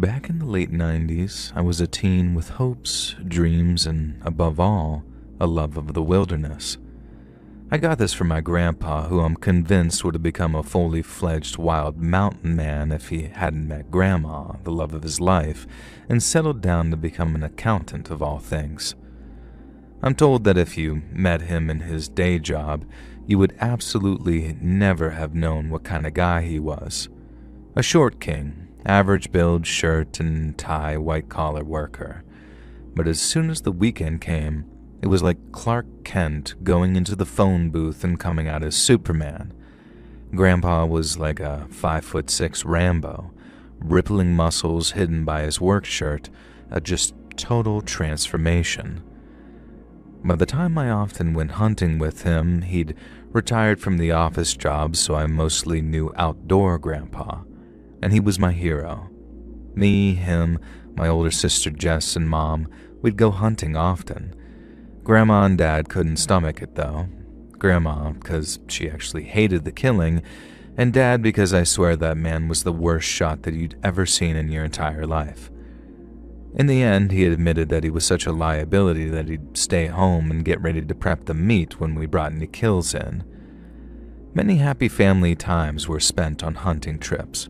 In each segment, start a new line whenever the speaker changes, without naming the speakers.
Back in the late 90s, I was a teen with hopes, dreams, and, above all, a love of the wilderness. I got this from my grandpa, who I'm convinced would have become a fully fledged wild mountain man if he hadn't met Grandma, the love of his life, and settled down to become an accountant of all things. I'm told that if you met him in his day job, you would absolutely never have known what kind of guy he was. A short king, average build, shirt and tie, white-collar worker. But as soon as the weekend came, it was like Clark Kent going into the phone booth and coming out as Superman. Grandpa was like a 5'6" Rambo, rippling muscles hidden by his work shirt, a just total transformation. By the time I often went hunting with him, he'd retired from the office job, so I mostly knew outdoor Grandpa, and he was my hero. Me, him, my older sister Jess, and Mom, we'd go hunting often. Grandma and Dad couldn't stomach it, though. Grandma, because she actually hated the killing, and Dad because I swear that man was the worst shot that you'd ever seen in your entire life. In the end, he admitted that he was such a liability that he'd stay home and get ready to prep the meat when we brought any kills in. Many happy family times were spent on hunting trips,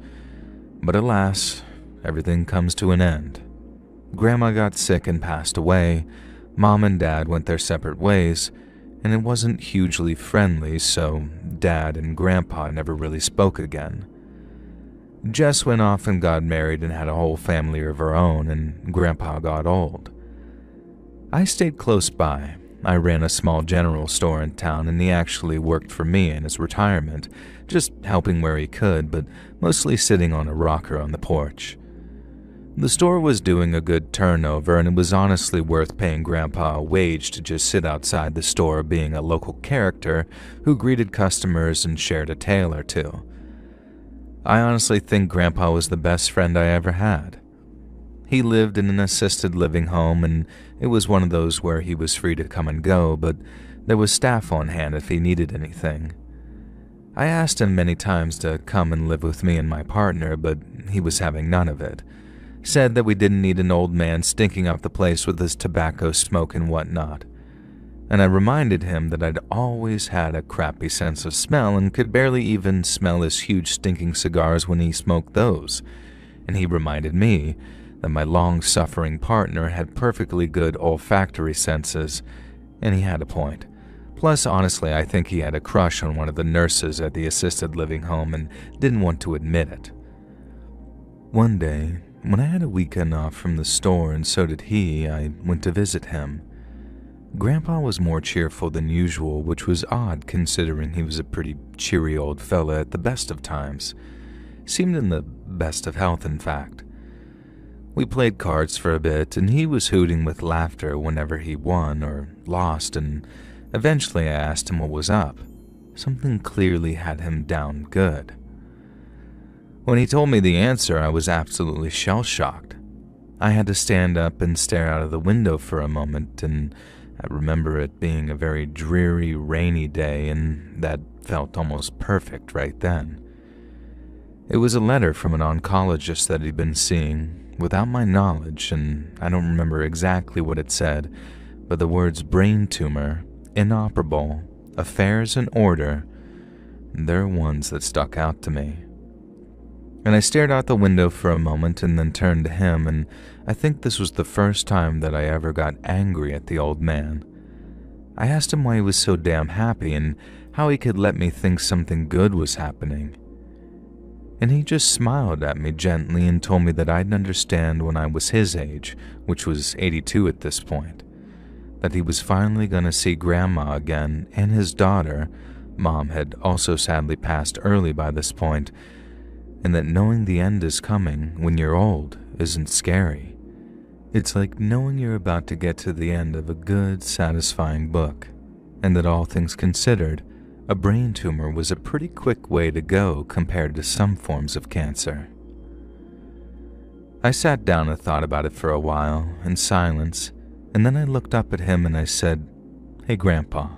but alas, everything comes to an end. Grandma got sick and passed away. Mom and Dad went their separate ways, and it wasn't hugely friendly, so Dad and Grandpa never really spoke again. Jess went off and got married and had a whole family of her own, and Grandpa got old. I stayed close by. I ran a small general store in town, and he actually worked for me in his retirement, just helping where he could, but mostly sitting on a rocker on the porch. The store was doing a good turnover, and it was honestly worth paying Grandpa a wage to just sit outside the store being a local character who greeted customers and shared a tale or two. I honestly think Grandpa was the best friend I ever had. He lived in an assisted living home, and it was one of those where he was free to come and go, but there was staff on hand if he needed anything. I asked him many times to come and live with me and my partner, but he was having none of it. Said that we didn't need an old man stinking up the place with his tobacco smoke and whatnot. And I reminded him that I'd always had a crappy sense of smell and could barely even smell his huge stinking cigars when he smoked those. And he reminded me that my long-suffering partner had perfectly good olfactory senses, and he had a point. Plus, honestly, I think he had a crush on one of the nurses at the assisted living home and didn't want to admit it. One day, when I had a weekend off from the store and so did he, I went to visit him. Grandpa was more cheerful than usual, which was odd considering he was a pretty cheery old fella at the best of times. Seemed in the best of health, in fact. We played cards for a bit, and he was hooting with laughter whenever he won or lost, and eventually I asked him what was up. Something clearly had him down good. When he told me the answer, I was absolutely shell-shocked. I had to stand up and stare out of the window for a moment, and I remember it being a very dreary, rainy day, and that felt almost perfect right then. It was a letter from an oncologist that he'd been seeing, without my knowledge, and I don't remember exactly what it said, but the words brain tumor, inoperable, affairs in order, they're ones that stuck out to me. And I stared out the window for a moment and then turned to him, and I think this was the first time that I ever got angry at the old man. I asked him why he was so damn happy and how he could let me think something good was happening. And he just smiled at me gently and told me that I'd understand when I was his age, which was 82 at this point, that he was finally going to see Grandma again and his daughter. Mom had also sadly passed early by this point, and that knowing the end is coming when you're old isn't scary. It's like knowing you're about to get to the end of a good, satisfying book, and that all things considered, a brain tumor was a pretty quick way to go compared to some forms of cancer. I sat down and thought about it for a while, in silence, and then I looked up at him and I said, "Hey, Grandpa,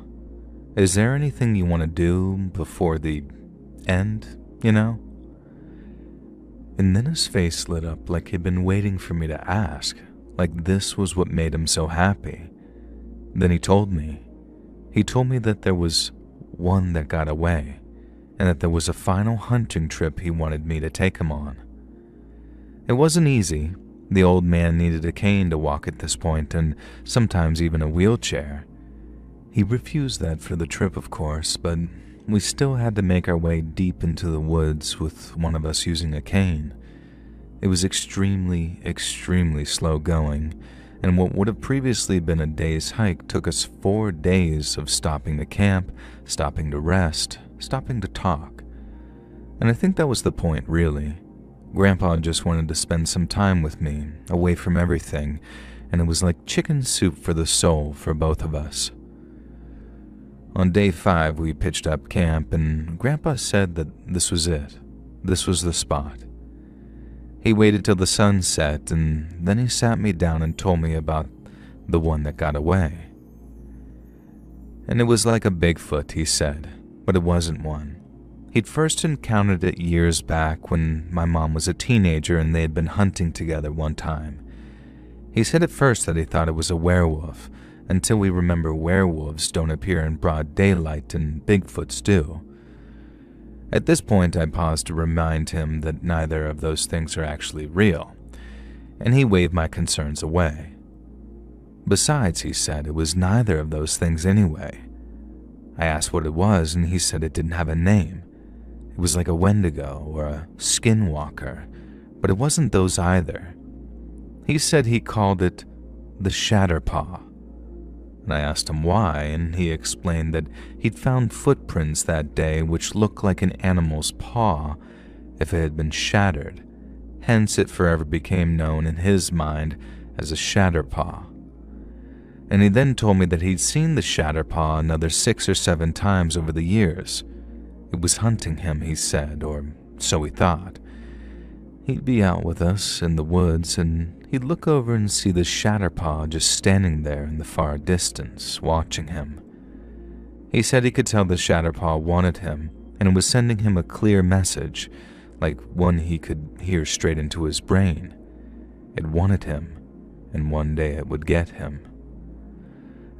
is there anything you want to do before the end, you know?" And then his face lit up like he'd been waiting for me to ask, like this was what made him so happy. Then he told me. He told me that there was one that got away, and that there was a final hunting trip he wanted me to take him on. It wasn't easy. The old man needed a cane to walk at this point, and sometimes even a wheelchair. He refused that for the trip, of course, but we still had to make our way deep into the woods with one of us using a cane. It was extremely, extremely slow going, and what would have previously been a day's hike took us 4 days of stopping to camp, stopping to rest, stopping to talk. And I think that was the point, really. Grandpa just wanted to spend some time with me, away from everything, and it was like chicken soup for the soul for both of us. On day 5, we pitched up camp, and Grandpa said that this was it. This was the spot. He waited till the sun set, and then he sat me down and told me about the one that got away. And it was like a Bigfoot, he said, but it wasn't one. He'd first encountered it years back when my mom was a teenager and they had been hunting together one time. He said at first that he thought it was a werewolf, until we remember werewolves don't appear in broad daylight and Bigfoots do. At this point, I paused to remind him that neither of those things are actually real, and he waved my concerns away. Besides, he said, it was neither of those things anyway. I asked what it was, and he said it didn't have a name. It was like a Wendigo or a skinwalker, but it wasn't those either. He said he called it the Shatterpaw. And I asked him why, and he explained that he'd found footprints that day which looked like an animal's paw if it had been shattered. Hence it forever became known in his mind as a Shatterpaw. And he then told me that he'd seen the Shatterpaw another 6 or 7 times over the years. It was hunting him, he said, or so he thought. He'd be out with us in the woods, and he'd look over and see the Shatterpaw just standing there in the far distance, watching him. He said he could tell the Shatterpaw wanted him, and it was sending him a clear message, like one he could hear straight into his brain. It wanted him, and one day it would get him.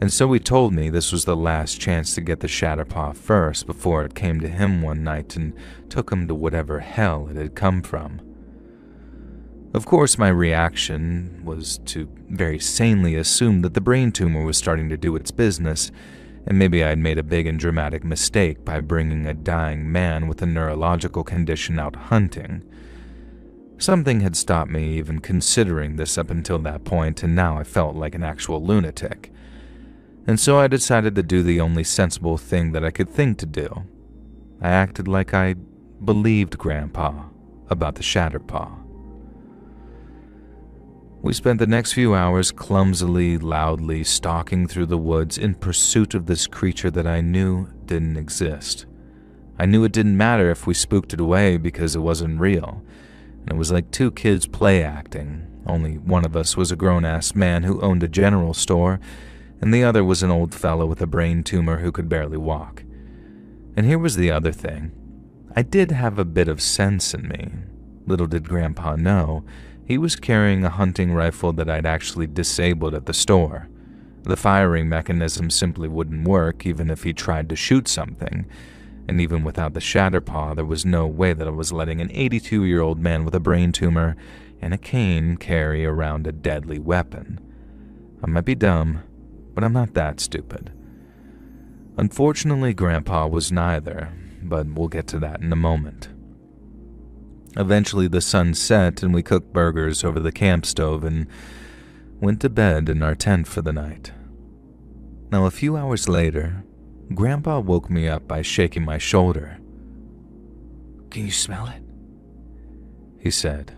And so he told me this was the last chance to get the Shatterpaw first before it came to him one night and took him to whatever hell it had come from. Of course, my reaction was to very sanely assume that the brain tumor was starting to do its business, and maybe I'd made a big and dramatic mistake by bringing a dying man with a neurological condition out hunting. Something had stopped me even considering this up until that point, and now I felt like an actual lunatic. And so I decided to do the only sensible thing that I could think to do. I acted like I believed Grandpa about the Shatterpaw. We spent the next few hours clumsily, loudly stalking through the woods in pursuit of this creature that I knew didn't exist. I knew it didn't matter if we spooked it away because it wasn't real, and it was like 2 kids play acting. Only one of us was a grown-ass man who owned a general store, and the other was an old fellow with a brain tumor who could barely walk. And here was the other thing. I did have a bit of sense in me. Little did Grandpa know, he was carrying a hunting rifle that I'd actually disabled at the store. The firing mechanism simply wouldn't work even if he tried to shoot something, and even without the Shatterpaw, there was no way that I was letting an 82-year-old man with a brain tumor and a cane carry around a deadly weapon. I might be dumb, but I'm not that stupid. Unfortunately, Grandpa was neither, but we'll get to that in a moment. Eventually, the sun set and we cooked burgers over the camp stove and went to bed in our tent for the night. Now, a few hours later, Grandpa woke me up by shaking my shoulder. "Can you smell it?" he said.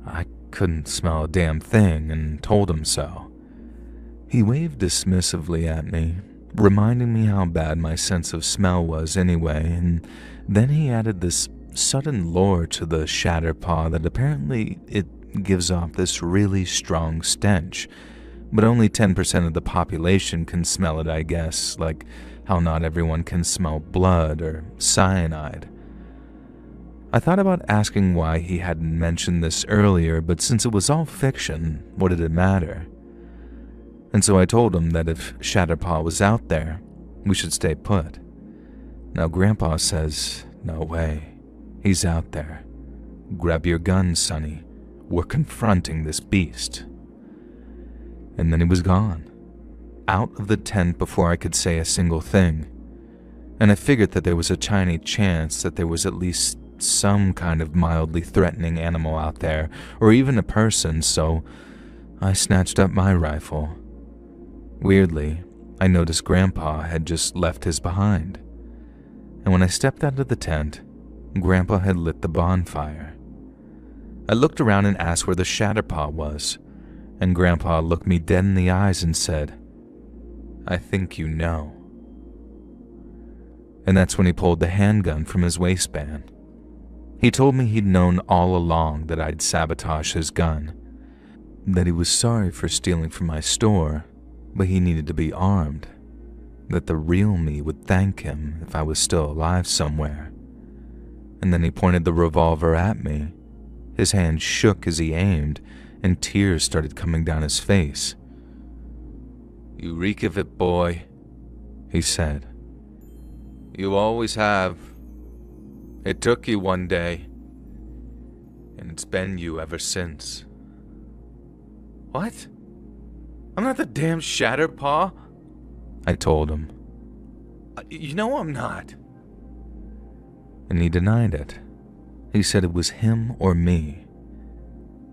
I couldn't smell a damn thing and told him so. He waved dismissively at me, reminding me how bad my sense of smell was anyway, and then he added this sudden lore to the Shatterpaw that apparently it gives off this really strong stench, but only 10% of the population can smell it, I guess, like how not everyone can smell blood or cyanide. I thought about asking why he hadn't mentioned this earlier, but since it was all fiction, what did it matter? And so I told him that if Shatterpaw was out there, we should stay put. Now Grandpa says, no way, he's out there. Grab your gun, Sonny. We're confronting this beast. And then he was gone, out of the tent before I could say a single thing. And I figured that there was a tiny chance that there was at least some kind of mildly threatening animal out there, or even a person, so I snatched up my rifle. Weirdly, I noticed Grandpa had just left his behind. And when I stepped out of the tent, Grandpa had lit the bonfire. I looked around and asked where the Shatterpaw was, and Grandpa looked me dead in the eyes and said, I think you know. And that's when he pulled the handgun from his waistband. He told me he'd known all along that I'd sabotage his gun, that he was sorry for stealing from my store, but he needed to be armed, that the real me would thank him if I was still alive somewhere. And then he pointed the revolver at me. His hand shook as he aimed, and tears started coming down his face. You reek of it, boy, he said. You always have. It took you one day, and it's been you ever since. What? I'm not the damn Shatterpaw, I told him. You know I'm not. And he denied it. He said it was him or me.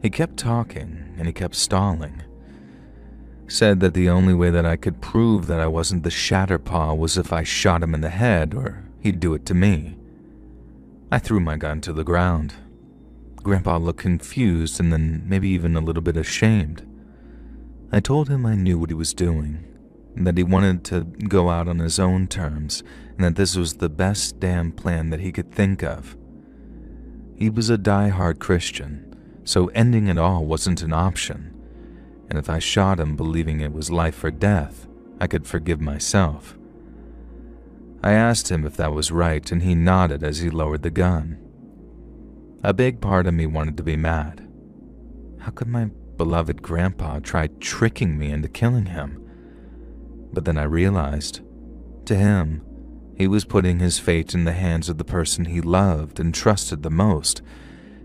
He kept talking, and he kept stalling. Said that the only way that I could prove that I wasn't the Shatterpaw was if I shot him in the head, or he'd do it to me. I threw my gun to the ground. Grandpa looked confused and then maybe even a little bit ashamed. I told him I knew what he was doing, that he wanted to go out on his own terms, and that this was the best damn plan that he could think of. He was a die-hard Christian, so ending it all wasn't an option, and if I shot him believing it was life or death, I could forgive myself. I asked him if that was right, and he nodded as he lowered the gun. A big part of me wanted to be mad. How could my beloved Grandpa try tricking me into killing him? But then I realized, to him, he was putting his fate in the hands of the person he loved and trusted the most,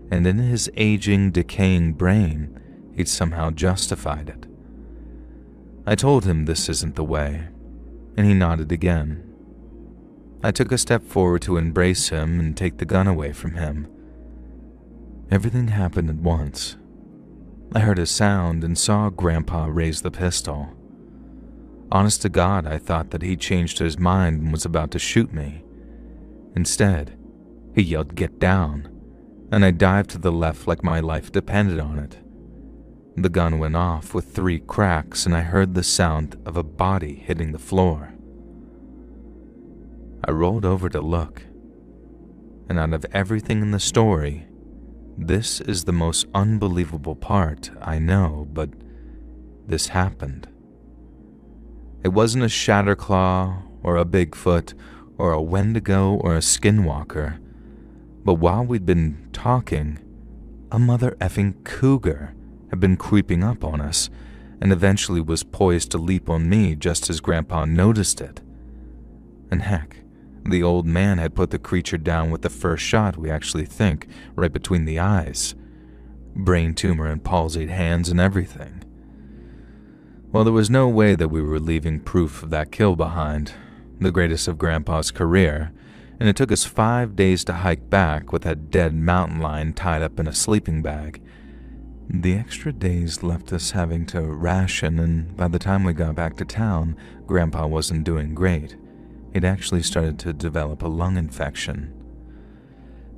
and in his aging, decaying brain, he'd somehow justified it. I told him this isn't the way, and he nodded again. I took a step forward to embrace him and take the gun away from him. Everything happened at once. I heard a sound and saw Grandpa raise the pistol. Honest to God, I thought that he changed his mind and was about to shoot me. Instead, he yelled, "Get down," and I dived to the left like my life depended on it. The gun went off with 3 cracks, and I heard the sound of a body hitting the floor. I rolled over to look, and out of everything in the story, this is the most unbelievable part, I know, but this happened. It wasn't a Shatterclaw, or a Bigfoot, or a Wendigo, or a Skinwalker, but while we'd been talking, a mother effing cougar had been creeping up on us, and eventually was poised to leap on me just as Grandpa noticed it. And heck, the old man had put the creature down with the first shot, we actually think, right between the eyes. Brain tumor and palsied hands and everything. Well, there was no way that we were leaving proof of that kill behind, the greatest of Grandpa's career, and it took us 5 days to hike back with that dead mountain lion tied up in a sleeping bag. The extra days left us having to ration, and by the time we got back to town, Grandpa wasn't doing great. He'd actually started to develop a lung infection.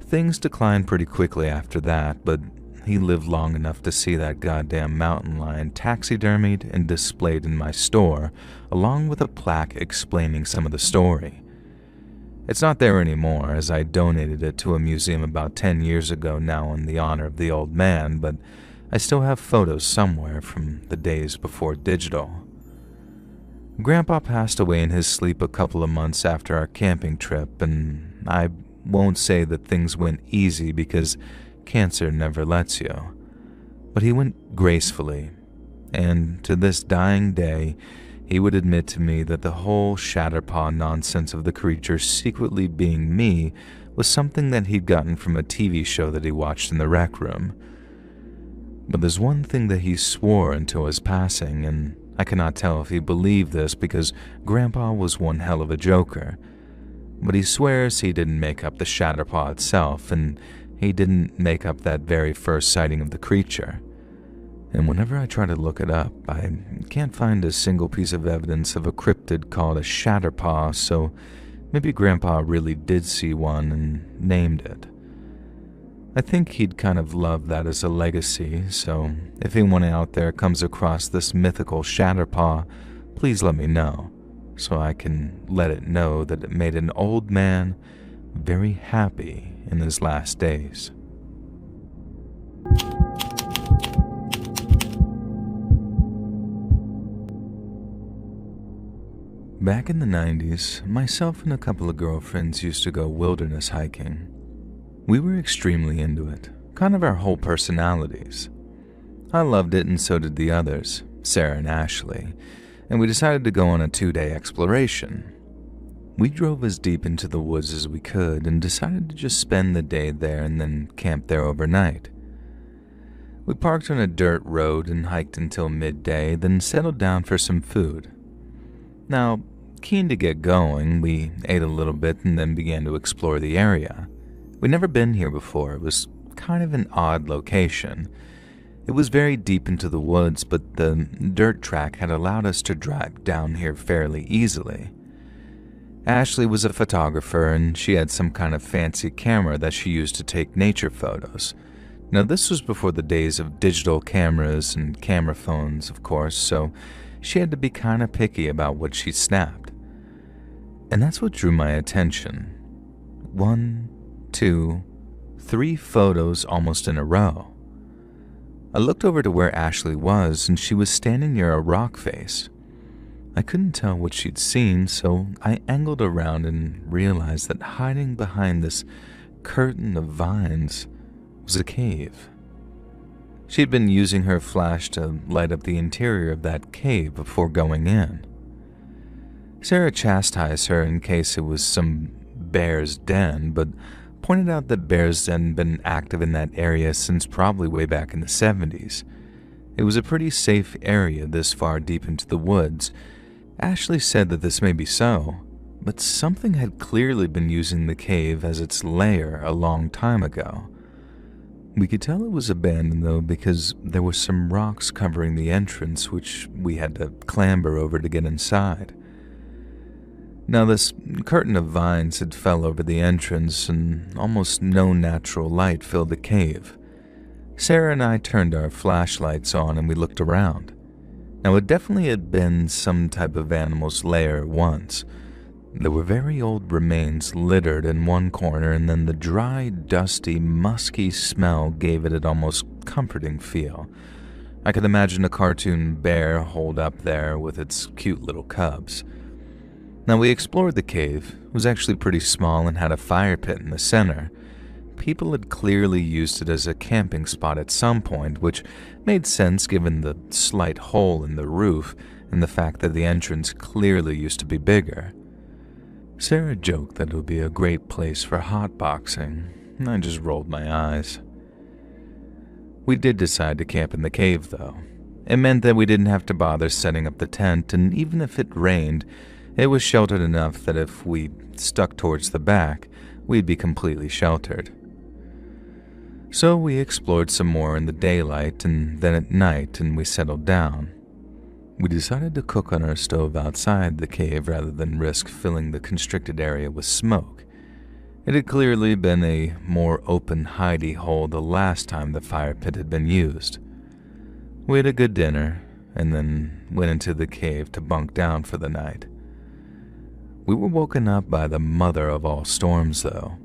Things declined pretty quickly after that, but he lived long enough to see that goddamn mountain lion taxidermied and displayed in my store, along with a plaque explaining some of the story. It's not there anymore, as I donated it to a museum about 10 years ago now in the honor of the old man, but I still have photos somewhere from the days before digital. Grandpa passed away in his sleep a couple of months after our camping trip, and I won't say that things went easy because cancer never lets you. But he went gracefully, and to this dying day, he would admit to me that the whole Shatterpaw nonsense of the creature secretly being me was something that he'd gotten from a TV show that he watched in the rec room. But there's one thing that he swore until his passing, and I cannot tell if he believed this because Grandpa was one hell of a joker. But he swears he didn't make up the Shatterpaw itself, and he didn't make up that very first sighting of the creature. And whenever I try to look it up, I can't find a single piece of evidence of a cryptid called a Shatterpaw, so maybe Grandpa really did see one and named it. I think he'd kind of love that as a legacy, so if anyone out there comes across this mythical Shatterpaw, please let me know, so I can let it know that it made an old man very happy in his last days. Back in the 90s, myself and a couple of girlfriends used to go wilderness hiking. We were extremely into it, kind of our whole personalities. I loved it and so did the others, Sarah and Ashley, and we decided to go on a 2-day exploration. We drove as deep into the woods as we could and decided to just spend the day there and then camp there overnight. We parked on a dirt road and hiked until midday, then settled down for some food. Now, keen to get going, we ate a little bit and then began to explore the area. We'd never been here before. It was kind of an odd location. It was very deep into the woods, but the dirt track had allowed us to drive down here fairly easily. Ashley was a photographer, and she had some kind of fancy camera that she used to take nature photos. Now, this was before the days of digital cameras and camera phones, of course, so she had to be kind of picky about what she snapped. And that's what drew my attention. 1, 2, 3 photos almost in a row. I looked over to where Ashley was, and she was standing near a rock face. I couldn't tell what she'd seen, so I angled around and realized that hiding behind this curtain of vines was a cave. She'd been using her flash to light up the interior of that cave before going in. Sarah chastised her in case it was some bear's den, but pointed out that bears hadn't been active in that area since probably way back in the 70s. It was a pretty safe area this far deep into the woods. Ashley said that this may be so, but something had clearly been using the cave as its lair a long time ago. We could tell it was abandoned, though, because there were some rocks covering the entrance which we had to clamber over to get inside. Now, this curtain of vines had fell over the entrance, and almost no natural light filled the cave. Sarah and I turned our flashlights on and we looked around. Now, it definitely had been some type of animal's lair once. There were very old remains littered in one corner, and then the dry, dusty, musky smell gave it an almost comforting feel. I could imagine a cartoon bear holed up there with its cute little cubs. Now, we explored the cave. It was actually pretty small and had a fire pit in the center. People had clearly used it as a camping spot at some point, which made sense given the slight hole in the roof and the fact that the entrance clearly used to be bigger. Sarah joked that it would be a great place for hotboxing, and I just rolled my eyes. We did decide to camp in the cave, though. It meant that we didn't have to bother setting up the tent, and even if it rained, it was sheltered enough that if we stuck towards the back, we'd be completely sheltered. So we explored some more in the daylight, and then at night, and we settled down. We decided to cook on our stove outside the cave rather than risk filling the constricted area with smoke. It had clearly been a more open hidey hole the last time the fire pit had been used. We had a good dinner, and then went into the cave to bunk down for the night. We were woken up by the mother of all storms, though.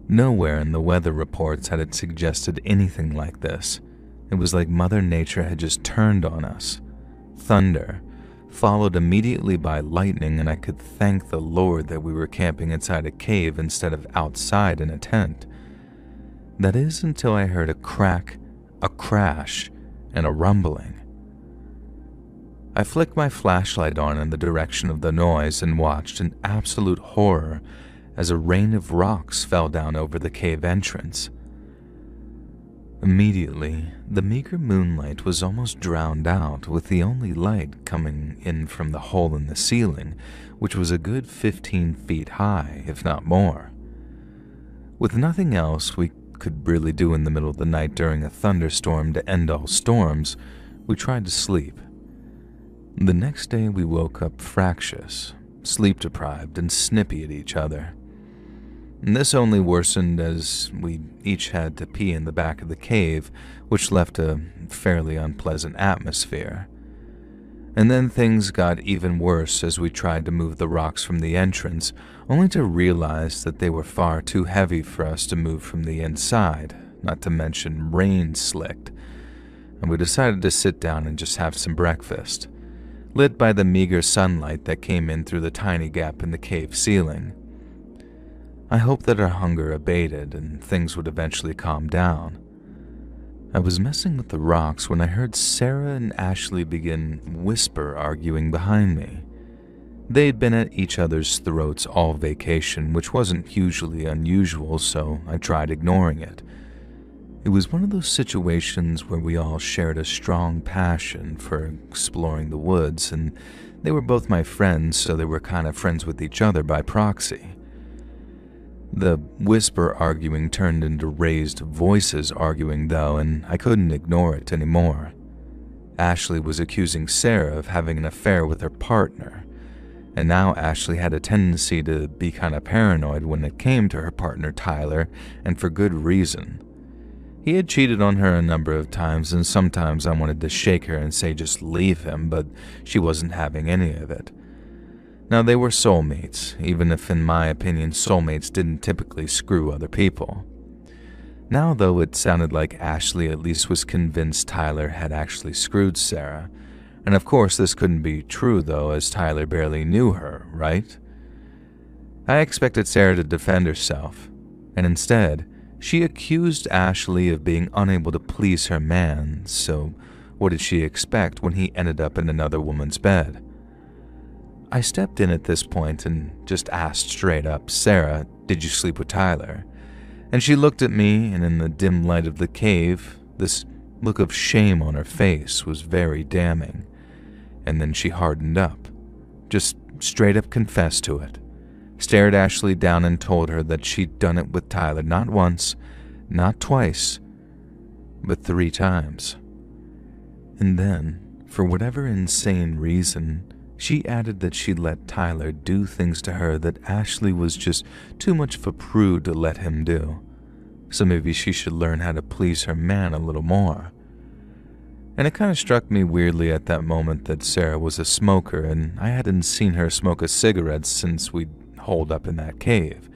Nowhere in the weather reports had it suggested anything like this. It was like Mother Nature had just turned on us. Thunder, followed immediately by lightning, and I could thank the Lord that we were camping inside a cave instead of outside in a tent. That is until I heard a crack, a crash, and a rumbling. I flicked my flashlight on in the direction of the noise and watched in absolute horror as a rain of rocks fell down over the cave entrance. Immediately, the meager moonlight was almost drowned out, with the only light coming in from the hole in the ceiling, which was a good 15 feet high, if not more. With nothing else we could really do in the middle of the night during a thunderstorm to end all storms, we tried to sleep. The next day we woke up fractious, sleep-deprived, and snippy at each other. And this only worsened as we each had to pee in the back of the cave, which left a fairly unpleasant atmosphere. And then things got even worse as we tried to move the rocks from the entrance, only to realize that they were far too heavy for us to move from the inside, not to mention rain-slicked. And we decided to sit down and just have some breakfast, lit by the meager sunlight that came in through the tiny gap in the cave ceiling. I hoped that our hunger abated and things would eventually calm down. I was messing with the rocks when I heard Sarah and Ashley begin whisper arguing behind me. They'd been at each other's throats all vacation, which wasn't hugely unusual, so I tried ignoring it. It was one of those situations where we all shared a strong passion for exploring the woods, and they were both my friends, so they were kind of friends with each other by proxy. The whisper arguing turned into raised voices arguing, though, and I couldn't ignore it anymore. Ashley was accusing Sarah of having an affair with her partner, and now Ashley had a tendency to be kind of paranoid when it came to her partner Tyler, and for good reason. He had cheated on her a number of times, and sometimes I wanted to shake her and say just leave him, but she wasn't having any of it. Now, they were soulmates, even if in my opinion soulmates didn't typically screw other people. Now, though, it sounded like Ashley at least was convinced Tyler had actually screwed Sarah. And of course this couldn't be true, though, as Tyler barely knew her, right? I expected Sarah to defend herself, and instead, she accused Ashley of being unable to please her man, so what did she expect when he ended up in another woman's bed? I stepped in at this point and just asked straight up, "Sarah, did you sleep with Tyler?" And she looked at me, and in the dim light of the cave, this look of shame on her face was very damning. And then she hardened up, just straight up confessed to it, stared Ashley down and told her that she'd done it with Tyler not once, not twice, but 3 times. And then, for whatever insane reason, she added that she'd let Tyler do things to her that Ashley was just too much of a prude to let him do. So maybe she should learn how to please her man a little more. And it kind of struck me weirdly at that moment that Sarah was a smoker, and I hadn't seen her smoke a cigarette since we'd holed up in that cave.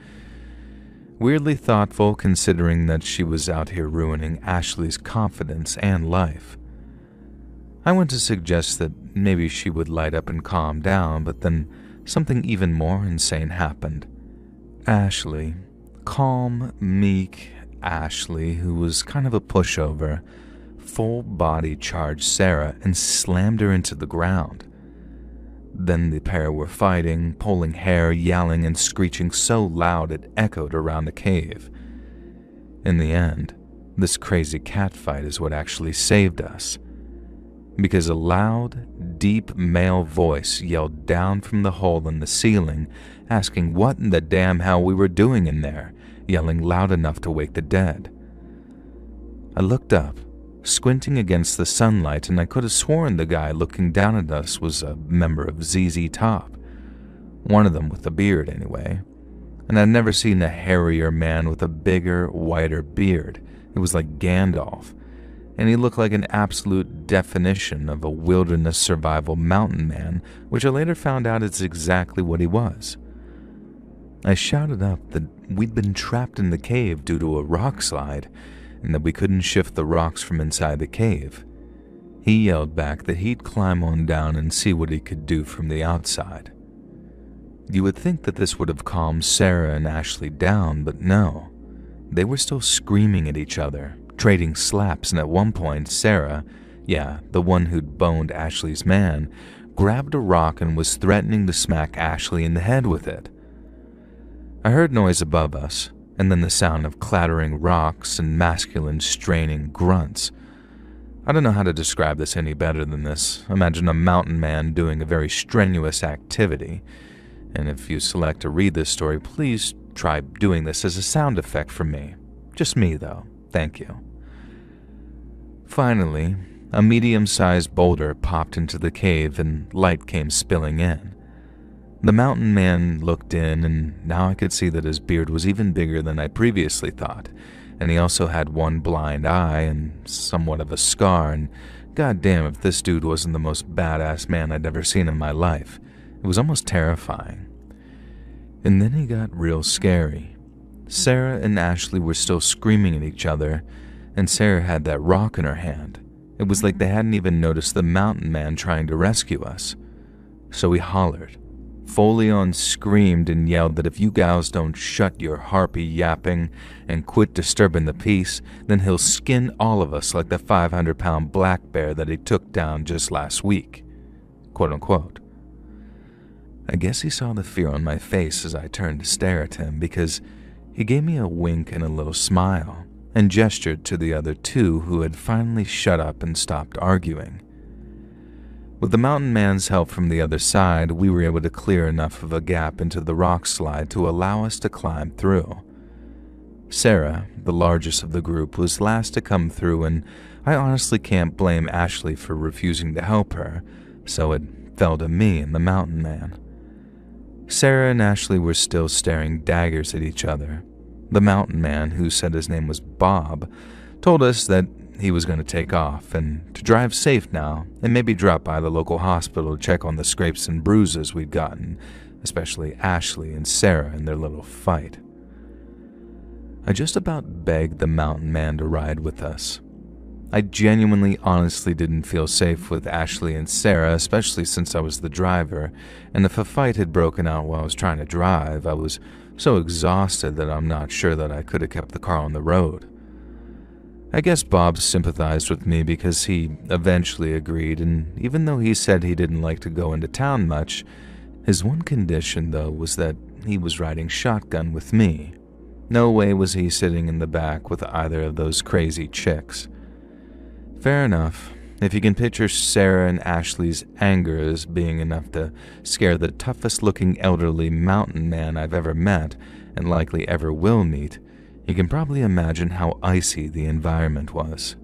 Weirdly thoughtful, considering that she was out here ruining Ashley's confidence and life. I went to suggest that maybe she would light up and calm down, but then something even more insane happened. Ashley, calm, meek Ashley, who was kind of a pushover, full body charged Sarah and slammed her into the ground. Then the pair were fighting, pulling hair, yelling, and screeching so loud it echoed around the cave. In the end, this crazy catfight is what actually saved us, because a loud, deep male voice yelled down from the hole in the ceiling, asking what in the damn hell we were doing in there, yelling loud enough to wake the dead. I looked up, squinting against the sunlight, and I could have sworn the guy looking down at us was a member of ZZ Top. One of them with a beard, anyway. And I'd never seen a hairier man with a bigger, whiter beard. It was like Gandalf. And he looked like an absolute definition of a wilderness survival mountain man, which I later found out is exactly what he was. I shouted up that we'd been trapped in the cave due to a rock slide, and that we couldn't shift the rocks from inside the cave. He yelled back that he'd climb on down and see what he could do from the outside. You would think that this would have calmed Sarah and Ashley down, but no. They were still screaming at each other, trading slaps, and at one point, Sarah, the one who'd boned Ashley's man, grabbed a rock and was threatening to smack Ashley in the head with it. I heard noise above us, and then the sound of clattering rocks and masculine straining grunts. I don't know how to describe this any better than this. Imagine a mountain man doing a very strenuous activity. And if you select to read this story, please try doing this as a sound effect for me. Just me, though. Thank you. Finally, a medium-sized boulder popped into the cave and light came spilling in. The mountain man looked in, and now I could see that his beard was even bigger than I previously thought, and he also had one blind eye and somewhat of a scar, and goddamn if this dude wasn't the most badass man I'd ever seen in my life. It was almost terrifying. And then he got real scary. Sarah and Ashley were still screaming at each other, and Sarah had that rock in her hand. It was like they hadn't even noticed the mountain man trying to rescue us. So we hollered. Folion screamed and yelled that if you gals don't shut your harpy yapping and quit disturbing the peace, then he'll skin all of us like the 500-pound black bear that he took down just last week. Quote unquote. I guess he saw the fear on my face as I turned to stare at him, because he gave me a wink and a little smile and gestured to the other two who had finally shut up and stopped arguing. With the mountain man's help from the other side, we were able to clear enough of a gap into the rock slide to allow us to climb through. Sarah, the largest of the group, was last to come through, and I honestly can't blame Ashley for refusing to help her, so it fell to me and the mountain man. Sarah and Ashley were still staring daggers at each other. The mountain man, who said his name was Bob, told us that he was going to take off and to drive safe now and maybe drop by the local hospital to check on the scrapes and bruises we'd gotten, especially Ashley and Sarah in their little fight. I just about begged the mountain man to ride with us. I genuinely, honestly didn't feel safe with Ashley and Sarah, especially since I was the driver, and if a fight had broken out while I was trying to drive, I was so exhausted that I'm not sure that I could have kept the car on the road. I guess Bob sympathized with me because he eventually agreed, and even though he said he didn't like to go into town much, his one condition, though, was that he was riding shotgun with me. No way was he sitting in the back with either of those crazy chicks. Fair enough. If you can picture Sarah and Ashley's anger as being enough to scare the toughest-looking elderly mountain man I've ever met, and likely ever will meet, you can probably imagine how icy the environment was.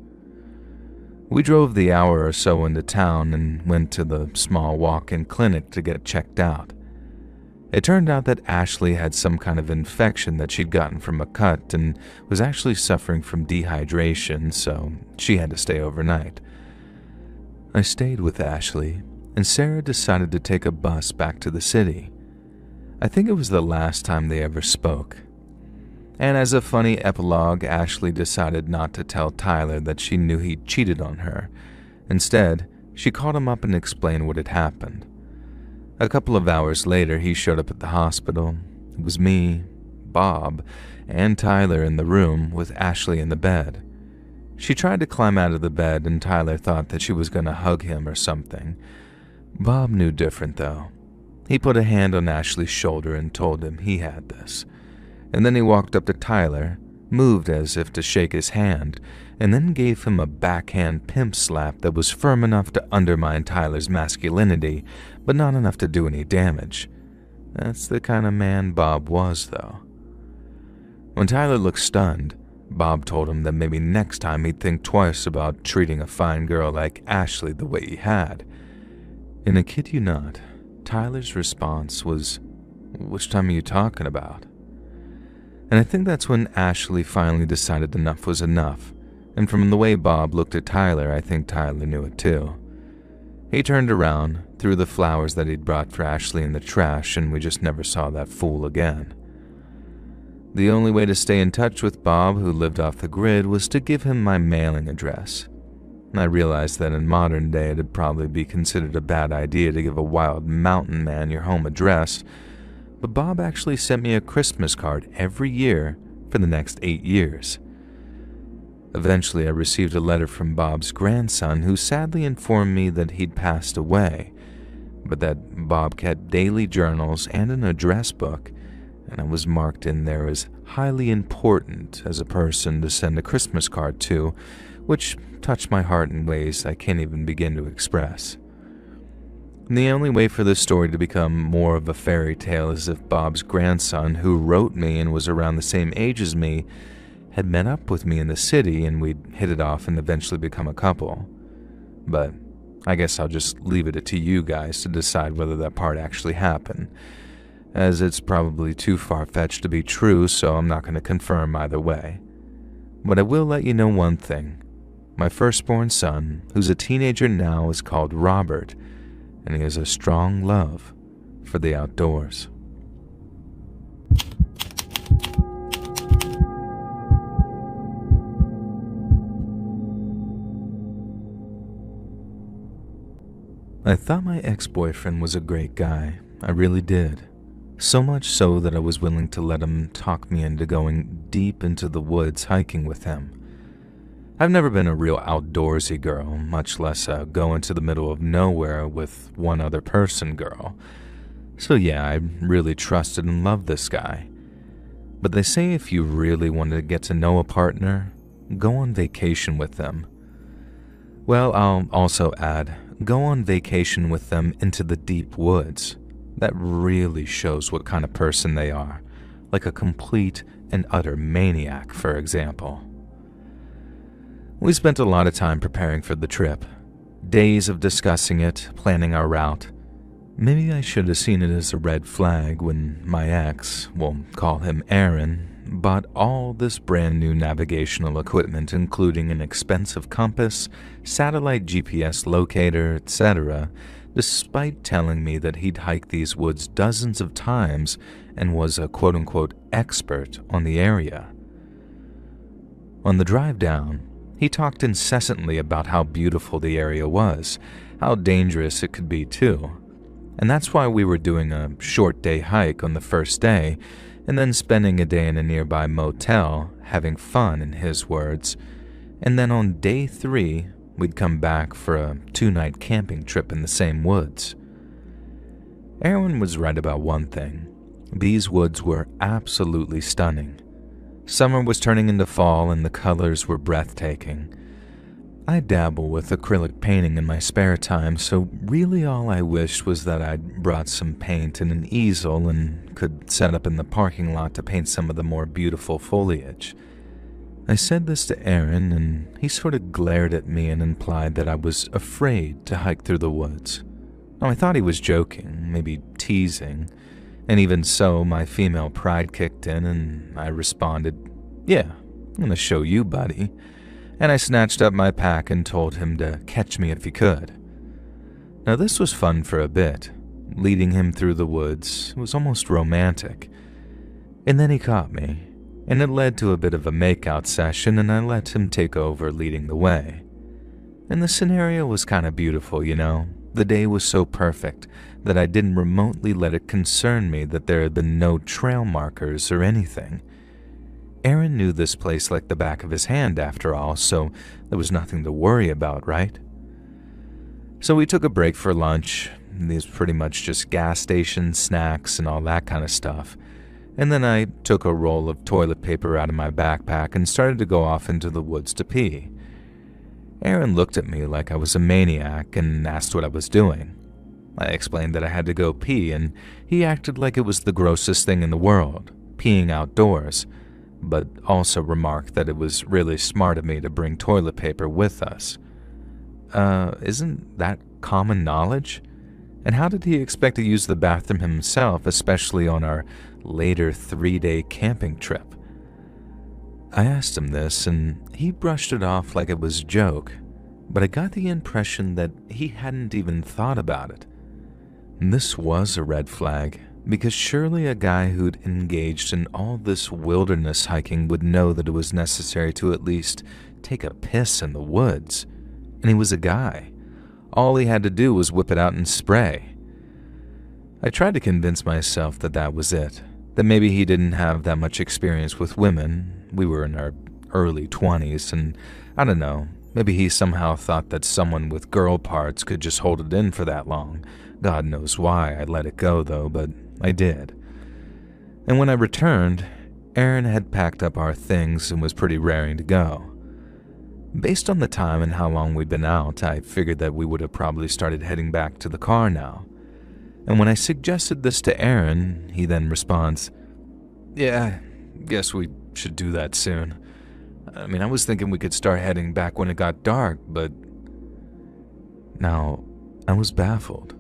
We drove the hour or so into town and went to the small walk-in clinic to get checked out. It turned out that Ashley had some kind of infection that she'd gotten from a cut and was actually suffering from dehydration, so she had to stay overnight. I stayed with Ashley, and Sarah decided to take a bus back to the city. I think it was the last time they ever spoke. And as a funny epilogue, Ashley decided not to tell Tyler that she knew he'd cheated on her. Instead, she called him up and explained what had happened. A couple of hours later, he showed up at the hospital. It was me, Bob, and Tyler in the room with Ashley in the bed. She tried to climb out of the bed, and Tyler thought that she was going to hug him or something. Bob knew different, though. He put a hand on Ashley's shoulder and told him he had this. And then he walked up to Tyler, moved as if to shake his hand, and then gave him a backhand pimp slap that was firm enough to undermine Tyler's masculinity, but not enough to do any damage. That's the kind of man Bob was, though. When Tyler looked stunned, Bob told him that maybe next time he'd think twice about treating a fine girl like Ashley the way he had. And I kid you not, Tyler's response was, "Which time are you talking about?" And I think that's when Ashley finally decided enough was enough, and from the way Bob looked at Tyler, I think Tyler knew it too. He turned around, threw the flowers that he'd brought for Ashley in the trash, and we just never saw that fool again. The only way to stay in touch with Bob, who lived off the grid, was to give him my mailing address. I realized that in modern day it'd probably be considered a bad idea to give a wild mountain man your home address, but Bob actually sent me a Christmas card every year for the next 8 years. Eventually, I received a letter from Bob's grandson, who sadly informed me that he'd passed away, but that Bob kept daily journals and an address book, and I was marked in there as highly important as a person to send a Christmas card to, which touched my heart in ways I can't even begin to express. And the only way for this story to become more of a fairy tale is if Bob's grandson, who wrote me and was around the same age as me, had met up with me in the city and we'd hit it off and eventually become a couple. But I guess I'll just leave it to you guys to decide whether that part actually happened, as it's probably too far-fetched to be true, so I'm not going to confirm either way. But I will let you know one thing. My firstborn son, who's a teenager now, is called Robert, and he has a strong love for the outdoors. I thought my ex-boyfriend was a great guy. I really did. So much so that I was willing to let him talk me into going deep into the woods hiking with him. I've never been a real outdoorsy girl, much less a go into the middle of nowhere with one other person girl. So yeah, I really trusted and loved this guy. But they say if you really want to get to know a partner, go on vacation with them. Well, I'll also add, go on vacation with them into the deep woods. That really shows what kind of person they are, like a complete and utter maniac, for example. We spent a lot of time preparing for the trip. Days of discussing it, planning our route. Maybe I should have seen it as a red flag when my ex, we'll call him Aaron, bought all this brand new navigational equipment, including an expensive compass, satellite GPS locator, etc., despite telling me that he'd hiked these woods dozens of times and was a quote-unquote expert on the area. On the drive down, he talked incessantly about how beautiful the area was, how dangerous it could be too. And that's why we were doing a short day hike on the first day, and then spending a day in a nearby motel, having fun in his words. And then on day 3, we'd come back for a 2-night camping trip in the same woods. Aaron was right about one thing. These woods were absolutely stunning. Summer was turning into fall and the colors were breathtaking. I dabble with acrylic painting in my spare time, so really all I wished was that I'd brought some paint and an easel and could set up in the parking lot to paint some of the more beautiful foliage. I said this to Aaron, and he sort of glared at me and implied that I was afraid to hike through the woods. Now, I thought he was joking, maybe teasing, and even so, my female pride kicked in, and I responded, "Yeah, I'm gonna show you, buddy." And I snatched up my pack and told him to catch me if he could. Now, this was fun for a bit. Leading him through the woods was almost romantic. And then he caught me, and it led to a bit of a makeout session, and I let him take over leading the way. And the scenario was kind of beautiful, you know? The day was so perfect that I didn't remotely let it concern me that there had been no trail markers or anything. Aaron knew this place like the back of his hand after all, so there was nothing to worry about, right? So we took a break for lunch. These pretty much just gas stations, snacks, and all that kind of stuff. And then I took a roll of toilet paper out of my backpack and started to go off into the woods to pee. Aaron looked at me like I was a maniac and asked what I was doing. I explained that I had to go pee, and he acted like it was the grossest thing in the world, peeing outdoors, but also remarked that it was really smart of me to bring toilet paper with us. Isn't that common knowledge? And how did he expect to use the bathroom himself, especially on our later 3-day camping trip? I asked him this, and he brushed it off like it was a joke, but I got the impression that he hadn't even thought about it. This was a red flag, because surely a guy who'd engaged in all this wilderness hiking would know that it was necessary to at least take a piss in the woods. And he was a guy. All he had to do was whip it out and spray. I tried to convince myself that that was it, that maybe he didn't have that much experience with women. We were in our early 20s, and I don't know, maybe he somehow thought that someone with girl parts could just hold it in for that long. God knows why I let it go, though, but I did. And when I returned, Aaron had packed up our things and was pretty raring to go. Based on the time and how long we'd been out, I figured that we would have probably started heading back to the car now. And when I suggested this to Aaron, he then responds, "Yeah, guess we should do that soon. I mean, I was thinking we could start heading back when it got dark, but..." Now, I was baffled.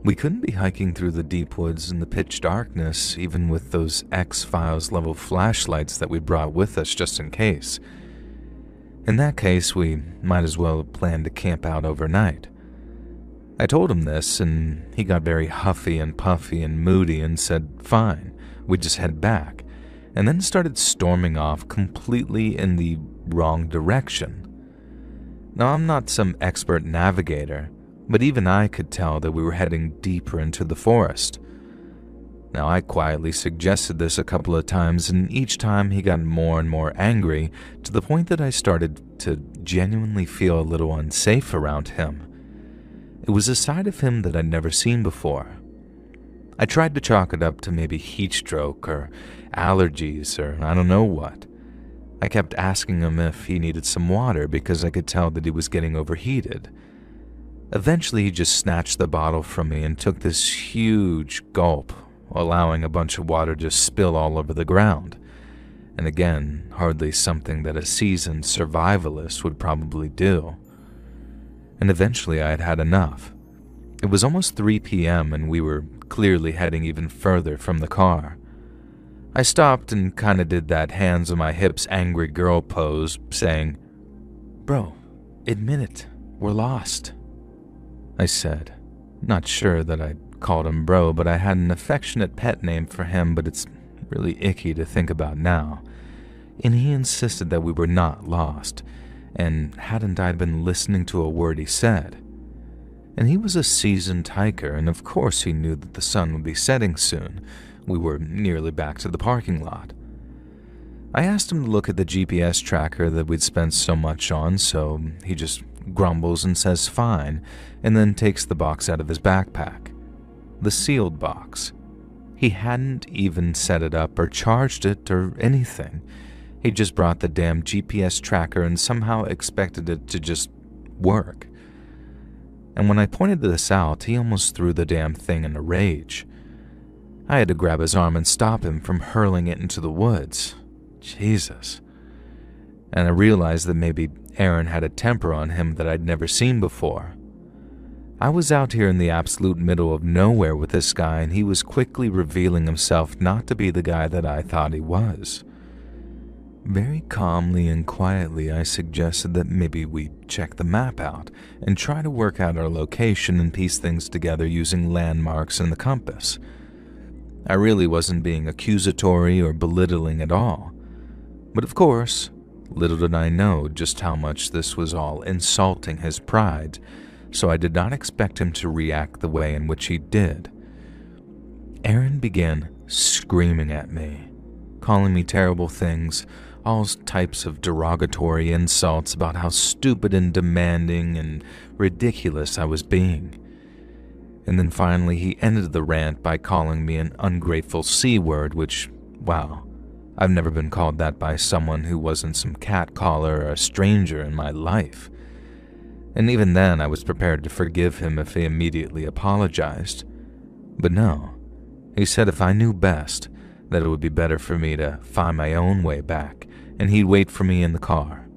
We couldn't be hiking through the deep woods in the pitch darkness, even with those X-Files level flashlights that we brought with us just in case. In that case, we might as well plan to camp out overnight. I told him this, and he got very huffy and puffy and moody and said, fine, we'd just head back, and then started storming off completely in the wrong direction. Now, I'm not some expert navigator, but even I could tell that we were heading deeper into the forest. Now, I quietly suggested this a couple of times, and each time he got more and more angry, to the point that I started to genuinely feel a little unsafe around him. It was a side of him that I'd never seen before. I tried to chalk it up to maybe heat stroke or allergies or I don't know what. I kept asking him if he needed some water because I could tell that he was getting overheated. Eventually, he just snatched the bottle from me and took this huge gulp, allowing a bunch of water to spill all over the ground. And again, hardly something that a seasoned survivalist would probably do. And eventually I had had enough. It was almost 3 p.m. and we were clearly heading even further from the car. I stopped and kinda did that hands on my hips angry girl pose, saying, "Bro, admit it, we're lost," I said, not sure that I'd called him bro, but I had an affectionate pet name for him, but it's really icky to think about now. And he insisted that we were not lost, and hadn't I been listening to a word he said? And he was a seasoned hiker, and of course he knew that the sun would be setting soon. We were nearly back to the parking lot. I asked him to look at the GPS tracker that we'd spent so much on, so he just grumbles and says fine, and then takes the box out of his backpack. The sealed box. He hadn't even set it up or charged it or anything. He just brought the damn GPS tracker and somehow expected it to just work. And when I pointed this out, he almost threw the damn thing in a rage. I had to grab his arm and stop him from hurling it into the woods. Jesus. And I realized that maybe Aaron had a temper on him that I'd never seen before. I was out here in the absolute middle of nowhere with this guy, and he was quickly revealing himself not to be the guy that I thought he was. Very calmly and quietly, I suggested that maybe we check the map out and try to work out our location and piece things together using landmarks and the compass. I really wasn't being accusatory or belittling at all. But of course, little did I know just how much this was all insulting his pride, so I did not expect him to react the way in which he did. Aaron began screaming at me, calling me terrible things, all types of derogatory insults about how stupid and demanding and ridiculous I was being. And then finally he ended the rant by calling me an ungrateful C-word, which, wow, I've never been called that by someone who wasn't some catcaller or a stranger in my life. And even then I was prepared to forgive him if he immediately apologized. But no, he said if I knew best, that it would be better for me to find my own way back, and he'd wait for me in the car.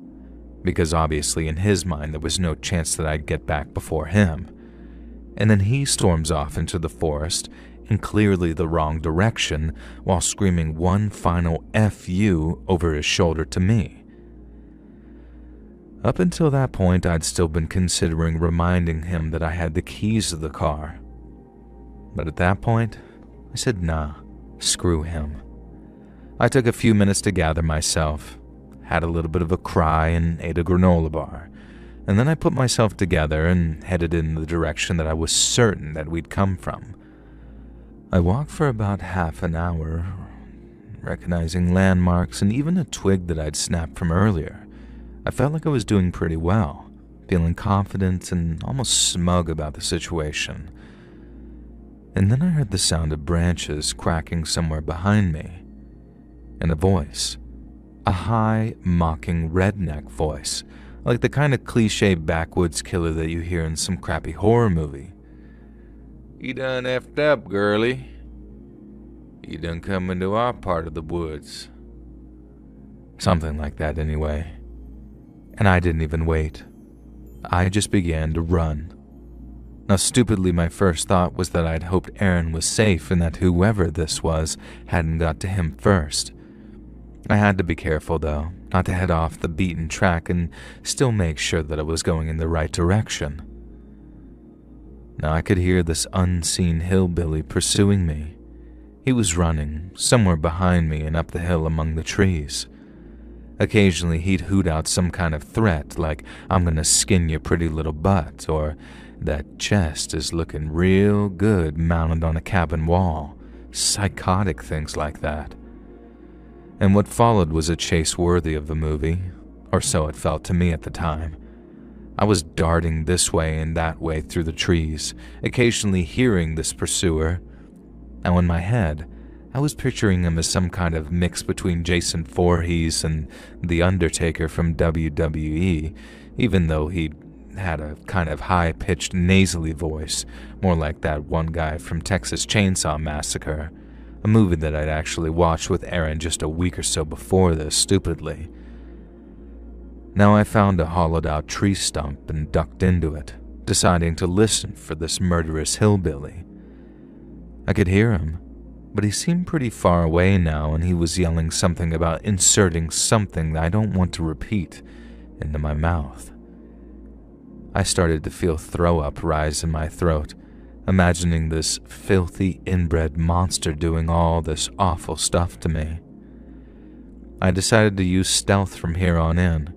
Because obviously in his mind there was no chance that I'd get back before him. And then he storms off into the forest, in clearly the wrong direction, while screaming one final F you over his shoulder to me. Up until that point, I'd still been considering reminding him that I had the keys to the car. But at that point, I said nah, screw him. I took a few minutes to gather myself, had a little bit of a cry, and ate a granola bar. and then I put myself together and headed in the direction that I was certain that we'd come from. I walked for about half an hour, recognizing landmarks and even a twig that I'd snapped from earlier. I felt like I was doing pretty well, feeling confident and almost smug about the situation. And then I heard the sound of branches cracking somewhere behind me, and a voice. A high, mocking redneck voice, like the kind of cliché backwoods killer that you hear in some crappy horror movie. "You done effed up, girlie. You done come into our part of the woods." Something like that anyway. And I didn't even wait. I just began to run. Now, stupidly, my first thought was that I'd hoped Aaron was safe and that whoever this was hadn't got to him first. I had to be careful, though, not to head off the beaten track and still make sure that I was going in the right direction. Now I could hear this unseen hillbilly pursuing me. He was running, somewhere behind me and up the hill among the trees. Occasionally he'd hoot out some kind of threat like, "I'm gonna skin your pretty little butt," or "That chest is looking real good mounted on a cabin wall." Psychotic things like that. And what followed was a chase worthy of the movie, or so it felt to me at the time. I was darting this way and that way through the trees, occasionally hearing this pursuer. Now in my head, I was picturing him as some kind of mix between Jason Voorhees and The Undertaker from WWE, even though he had a kind of high-pitched nasally voice, more like that one guy from Texas Chainsaw Massacre, a movie that I'd actually watched with Aaron just a week or so before this, stupidly. Now I found a hollowed-out tree stump and ducked into it, deciding to listen for this murderous hillbilly. I could hear him, but he seemed pretty far away now, and he was yelling something about inserting something that I don't want to repeat into my mouth. I started to feel throw-up rise in my throat, imagining this filthy inbred monster doing all this awful stuff to me. I decided to use stealth from here on in.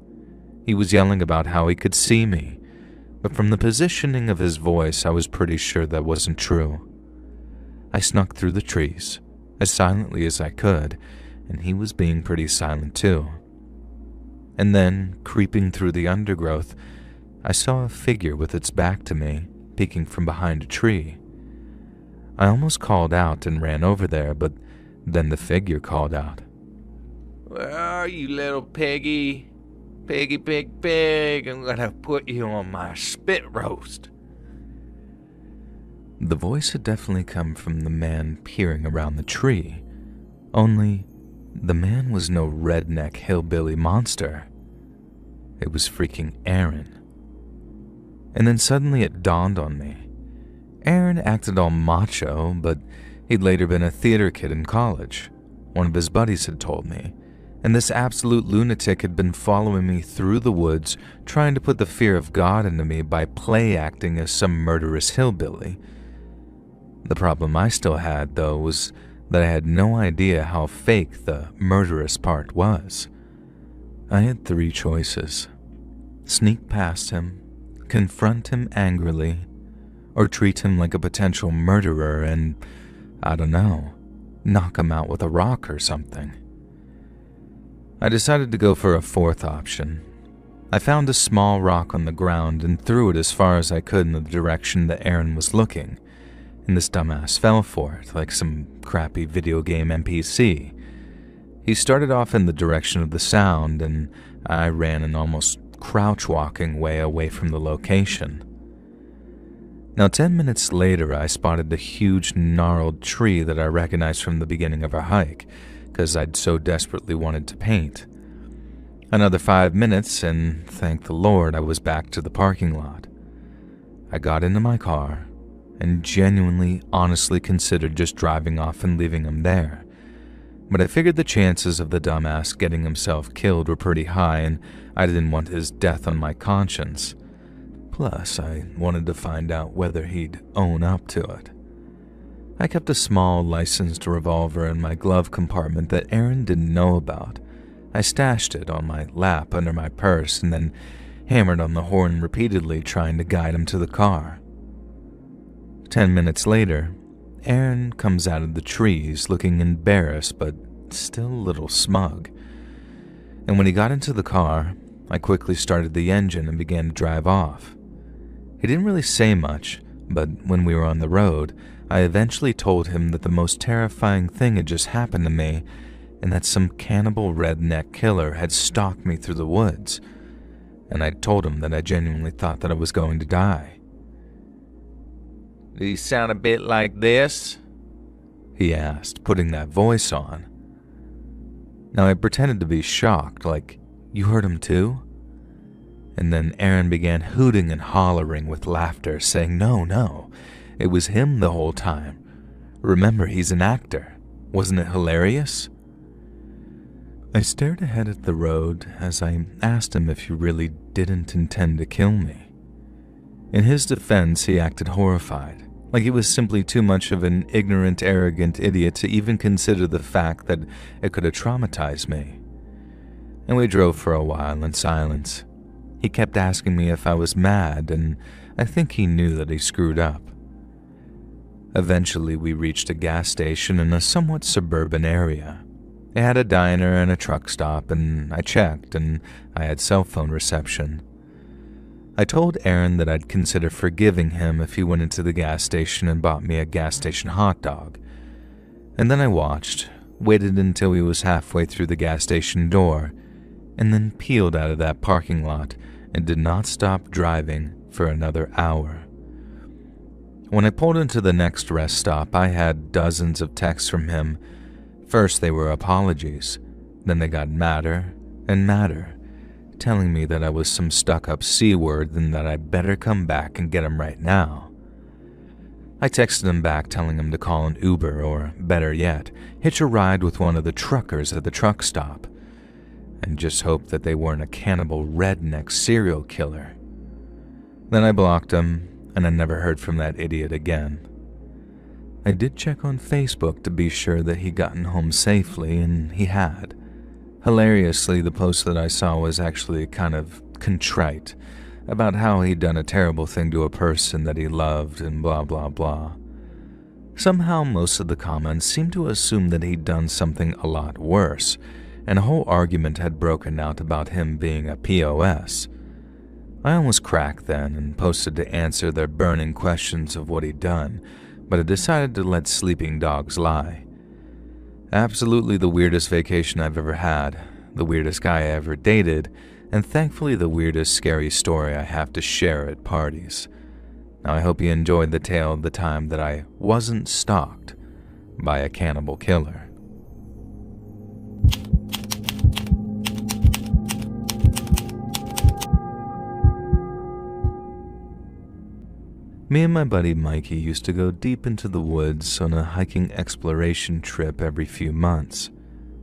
He was yelling about how he could see me, but from the positioning of his voice, I was pretty sure that wasn't true. I snuck through the trees, as silently as I could, and he was being pretty silent too. And then, creeping through the undergrowth, I saw a figure with its back to me, peeking from behind a tree. I almost called out and ran over there, but then the figure called out. "Where are you, little piggy? Piggy, pig, pig, I'm gonna put you on my spit roast." The voice had definitely come from the man peering around the tree, only the man was no redneck hillbilly monster. It was freaking Aaron. And then suddenly it dawned on me. Aaron acted all macho, but he'd later been a theater kid in college. One of his buddies had told me, and this absolute lunatic had been following me through the woods, trying to put the fear of God into me by play acting as some murderous hillbilly. The problem I still had, though, was that I had no idea how fake the murderous part was. I had three choices: sneak past him, confront him angrily, or treat him like a potential murderer and, I don't know, knock him out with a rock or something. I decided to go for a fourth option. I found a small rock on the ground and threw it as far as I could in the direction that Aaron was looking, and this dumbass fell for it like some crappy video game NPC. He started off in the direction of the sound, and I ran an almost crouch-walking way away from the location. Now, 10 minutes later, I spotted the huge, gnarled tree that I recognized from the beginning of our hike, because I'd so desperately wanted to paint. Another 5 minutes, and thank the Lord, I was back to the parking lot. I got into my car, and genuinely, honestly considered just driving off and leaving him there. But I figured the chances of the dumbass getting himself killed were pretty high, and I didn't want his death on my conscience. Plus, I wanted to find out whether he'd own up to it. I kept a small licensed revolver in my glove compartment that Aaron didn't know about. I stashed it on my lap under my purse, and then hammered on the horn repeatedly, trying to guide him to the car. 10 minutes later, Aaron comes out of the trees looking embarrassed but still a little smug. And when he got into the car, I quickly started the engine and began to drive off. He didn't really say much, but when we were on the road, I eventually told him that the most terrifying thing had just happened to me and that some cannibal redneck killer had stalked me through the woods, and I told him that I genuinely thought that I was going to die.
"Do you sound a bit like this?"
he asked, putting that voice on. Now I pretended to be shocked, like, "You heard him too?" And then Aaron began hooting and hollering with laughter, saying, No, it was him the whole time. Remember, he's an actor. Wasn't it hilarious?" I stared ahead at the road as I asked him if he really didn't intend to kill me. In his defense, he acted horrified, like he was simply too much of an ignorant, arrogant idiot to even consider the fact that it could have traumatized me. And we drove for a while in silence. He kept asking me if I was mad, and I think he knew that he screwed up. Eventually, we reached a gas station in a somewhat suburban area. It had a diner and a truck stop, and I checked, and I had cell phone reception. I told Aaron that I'd consider forgiving him if he went into the gas station and bought me a gas station hot dog. And then I watched, waited until he was halfway through the gas station door, and then peeled out of that parking lot and did not stop driving for another hour. When I pulled into the next rest stop, I had dozens of texts from him. First they were apologies, then they got madder and madder, telling me that I was some stuck-up C-word and that I better come back and get him right now. I texted him back telling him to call an Uber or, better yet, hitch a ride with one of the truckers at the truck stop, and just hoped that they weren't a cannibal redneck serial killer. Then I blocked him, and I never heard from that idiot again. I did check on Facebook to be sure that he'd gotten home safely, and he had. Hilariously, the post that I saw was actually kind of contrite, about how he'd done a terrible thing to a person that he loved and blah blah blah. Somehow most of the comments seemed to assume that he'd done something a lot worse, and a whole argument had broken out about him being a POS. I almost cracked then and posted to answer their burning questions of what he'd done, but I decided to let sleeping dogs lie. Absolutely the weirdest vacation I've ever had, the weirdest guy I ever dated, and thankfully the weirdest scary story I have to share at parties. Now I hope you enjoyed the tale of the time that I wasn't stalked by a cannibal killer. Me and my buddy Mikey used to go deep into the woods on a hiking exploration trip every few months.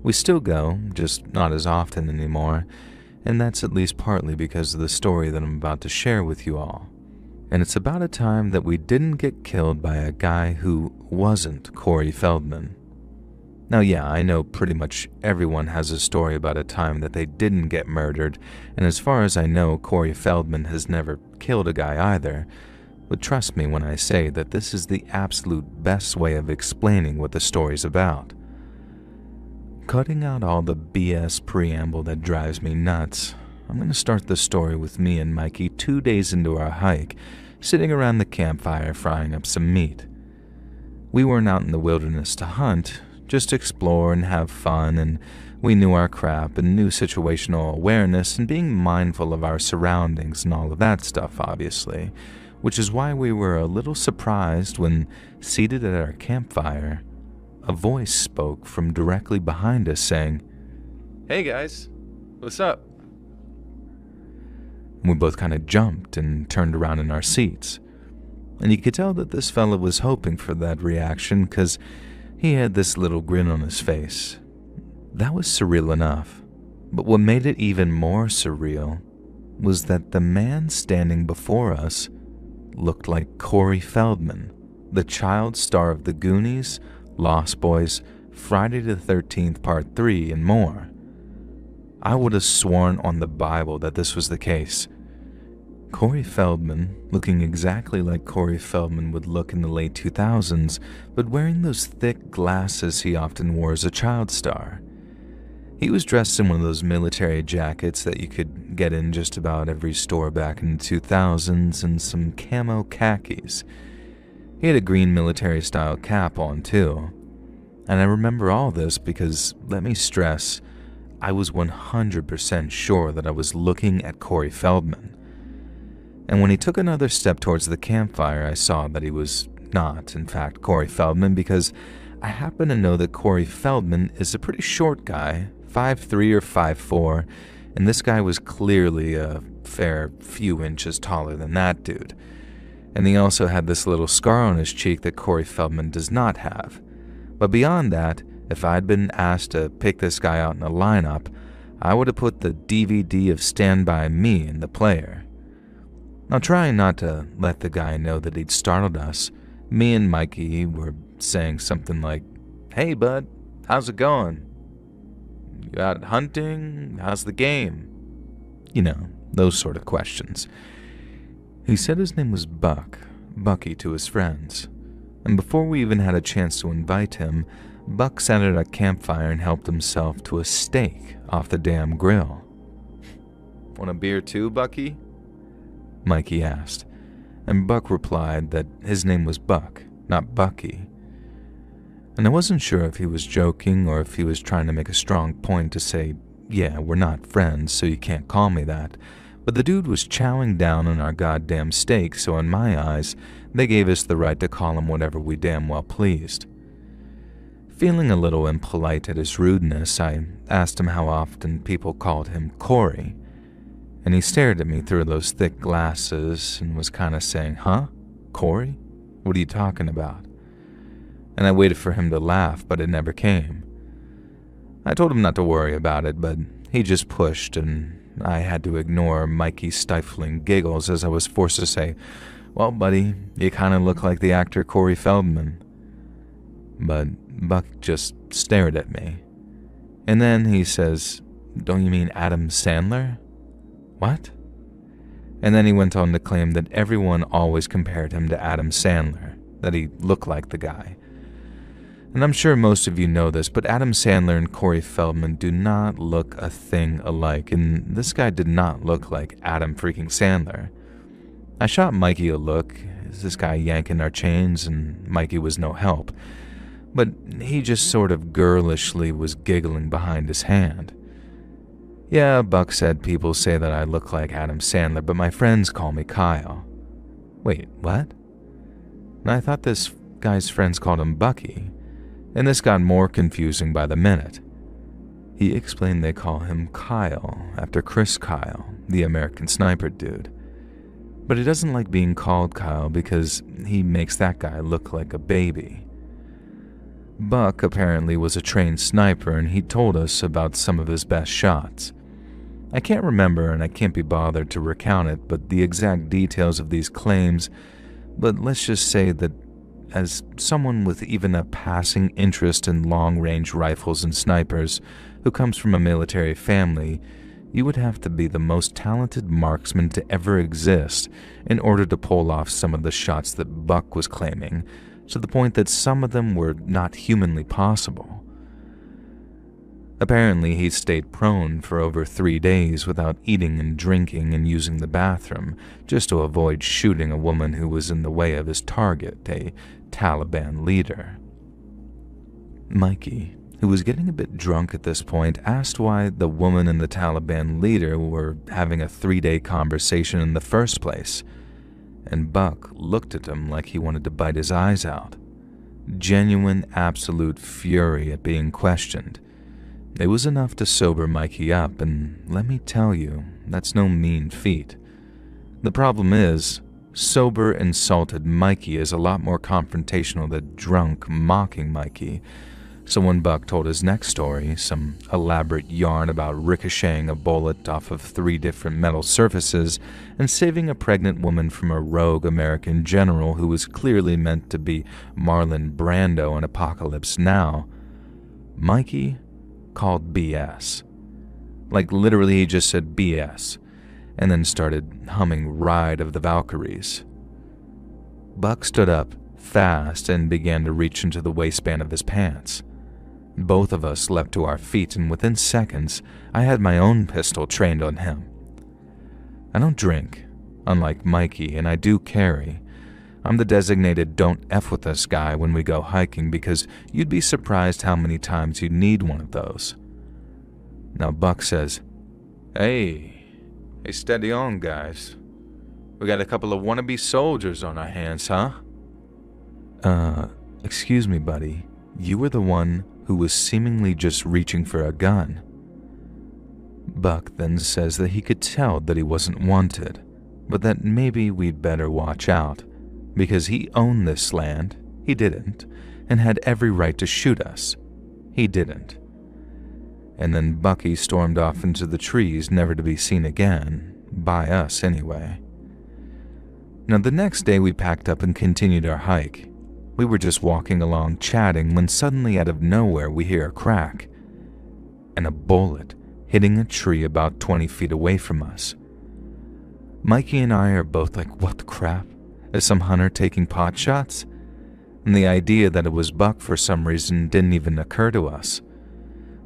We still go, just not as often anymore, and that's at least partly because of the story that I'm about to share with you all. And it's about a time that we didn't get killed by a guy who wasn't Cory Feldman. Now yeah, I know pretty much everyone has a story about a time that they didn't get murdered, and as far as I know, Cory Feldman has never killed a guy either. But trust me when I say that this is the absolute best way of explaining what the story's about. Cutting out all the BS preamble that drives me nuts, I'm going to start the story with me and Mikey 2 days into our hike, sitting around the campfire frying up some meat. We weren't out in the wilderness to hunt, just explore and have fun, and we knew our crap and knew situational awareness and being mindful of our surroundings and all of that stuff, obviously. Which is why we were a little surprised when, seated at our campfire, a voice spoke from directly behind us saying,
"Hey guys, what's up?"
We both kind of jumped and turned around in our seats. And you could tell that this fella was hoping for that reaction because he had this little grin on his face. That was surreal enough. But what made it even more surreal was that the man standing before us looked like Cory Feldman, the child star of The Goonies, Lost Boys, Friday the 13th Part 3, and more. I would have sworn on the Bible that this was the case. Cory Feldman, looking exactly like Cory Feldman would look in the late 2000s, but wearing those thick glasses he often wore as a child star. He was dressed in one of those military jackets that you could get in just about every store back in the 2000s and some camo khakis. He had a green military-style cap on, too. And I remember all this because, let me stress, I was 100% sure that I was looking at Cory Feldman. And when he took another step towards the campfire, I saw that he was not, in fact, Cory Feldman, because I happen to know that Cory Feldman is a pretty short guy, 5'3" or 5'4", and this guy was clearly a fair few inches taller than that dude. And he also had this little scar on his cheek that Cory Feldman does not have. But beyond that, if I'd been asked to pick this guy out in a lineup, I would have put the DVD of Stand By Me in the player. Now, trying not to let the guy know that he'd startled us, me and Mikey were saying something like, "Hey bud, how's it going? You out hunting? How's the game?" You know, those sort of questions. He said his name was Bucky to his friends. And before we even had a chance to invite him, Buck sat at a campfire and helped himself to a steak off the damn grill. "Want a beer too, Bucky?" Mikey asked, and Buck replied that his name was Buck, not Bucky. And I wasn't sure if he was joking or if he was trying to make a strong point to say, "Yeah, we're not friends, so you can't call me that." But the dude was chowing down on our goddamn steak, so in my eyes, they gave us the right to call him whatever we damn well pleased. Feeling a little impolite at his rudeness, I asked him how often people called him Cory, and he stared at me through those thick glasses and was kind of saying, "Huh? Cory? What are you talking about?" And I waited for him to laugh, but it never came. I told him not to worry about it, but he just pushed, and I had to ignore Mikey's stifling giggles as I was forced to say, "Well, buddy, you kind of look like the actor Cory Feldman." But Buck just stared at me. And then he says, "Don't you mean Adam Sandler?" "What?" And then he went on to claim that everyone always compared him to Adam Sandler, that he looked like the guy. And I'm sure most of you know this, but Adam Sandler and Cory Feldman do not look a thing alike, and this guy did not look like Adam freaking Sandler. I shot Mikey a look, is this guy yanking our chains, and Mikey was no help. But he just sort of girlishly was giggling behind his hand. "Yeah," Buck said, "people say that I look like Adam Sandler, but my friends call me Kyle." "Wait, what?" And I thought this guy's friends called him Bucky, and this got more confusing by the minute. He explained they call him Kyle, after Chris Kyle, the American Sniper dude. But he doesn't like being called Kyle because he makes that guy look like a baby. Buck apparently was a trained sniper, and he told us about some of his best shots. I can't remember, and I can't be bothered to recount it, but the exact details of these claims, but let's just say that as someone with even a passing interest in long-range rifles and snipers who comes from a military family, you would have to be the most talented marksman to ever exist in order to pull off some of the shots that Buck was claiming, to the point that some of them were not humanly possible. Apparently, he stayed prone for over 3 days without eating and drinking and using the bathroom, just to avoid shooting a woman who was in the way of his target, a Taliban leader. Mikey, who was getting a bit drunk at this point, asked why the woman and the Taliban leader were having a 3-day conversation in the first place, and Buck looked at him like he wanted to bite his eyes out. Genuine, absolute fury at being questioned. It was enough to sober Mikey up, and let me tell you, that's no mean feat. The problem is, sober, insulted Mikey is a lot more confrontational than drunk, mocking Mikey. So when Buck told his next story, some elaborate yarn about ricocheting a bullet off of 3 different metal surfaces and saving a pregnant woman from a rogue American general who was clearly meant to be Marlon Brando in Apocalypse Now, Mikey called BS. Like literally he just said BS. and then started humming Ride of the Valkyries. Buck stood up fast and began to reach into the waistband of his pants. Both of us leapt to our feet, and within seconds, I had my own pistol trained on him. I don't drink, unlike Mikey, and I do carry. I'm the designated don't F with us guy when we go hiking because you'd be surprised how many times you'd need one of those. Now Buck says, Hey, steady on, guys. We got a couple of wannabe soldiers on our hands, huh? Excuse me, buddy. You were the one who was seemingly just reaching for a gun. Buck then says that he could tell that he wasn't wanted, but that maybe we'd better watch out, because he owned this land, he didn't, and had every right to shoot us, he didn't. And then Bucky stormed off into the trees, never to be seen again, by us anyway. Now the next day we packed up and continued our hike. We were just walking along chatting when suddenly out of nowhere we hear a crack, and a bullet hitting a tree about 20 feet away from us. Mikey and I are both like, what the crap? Is some hunter taking pot shots? And the idea that it was Buck for some reason didn't even occur to us.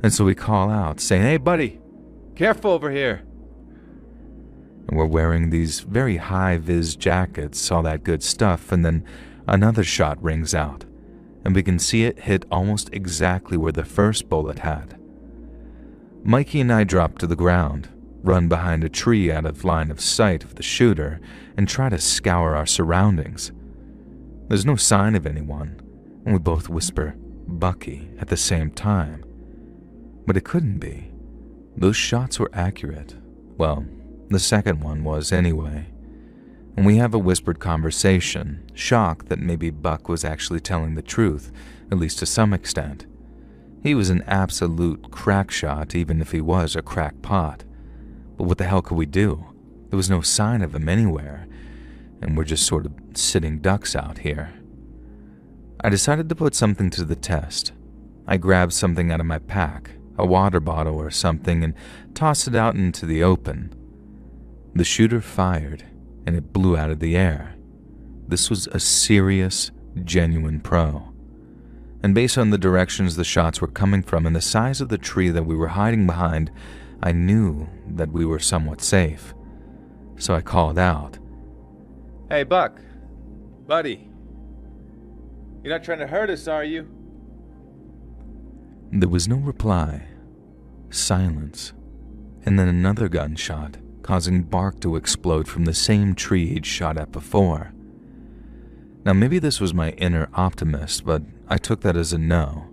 And so we call out, saying, Hey buddy, careful over here. And we're wearing these very high-vis jackets, all that good stuff, and then another shot rings out, and we can see it hit almost exactly where the first bullet had. Mikey and I drop to the ground, run behind a tree out of line of sight of the shooter, and try to scour our surroundings. There's no sign of anyone, and we both whisper, Bucky, at the same time. But it couldn't be. Those shots were accurate. Well, the second one was anyway. And we have a whispered conversation, shocked that maybe Buck was actually telling the truth, at least to some extent. He was an absolute crack shot, even if he was a crackpot. But what the hell could we do? There was no sign of him anywhere, and we're just sort of sitting ducks out here. I decided to put something to the test. I grabbed something out of my pack, a water bottle or something, and tossed it out into the open. The shooter fired, and it blew out of the air. This was a serious, genuine pro. And based on the directions the shots were coming from and the size of the tree that we were hiding behind, I knew that we were somewhat safe. So I called out,
Hey, Buck. Buddy. You're not trying to hurt us, are you?
There was no reply. Silence. And then another gunshot, causing bark to explode from the same tree he'd shot at before. Now maybe this was my inner optimist, but I took that as a no.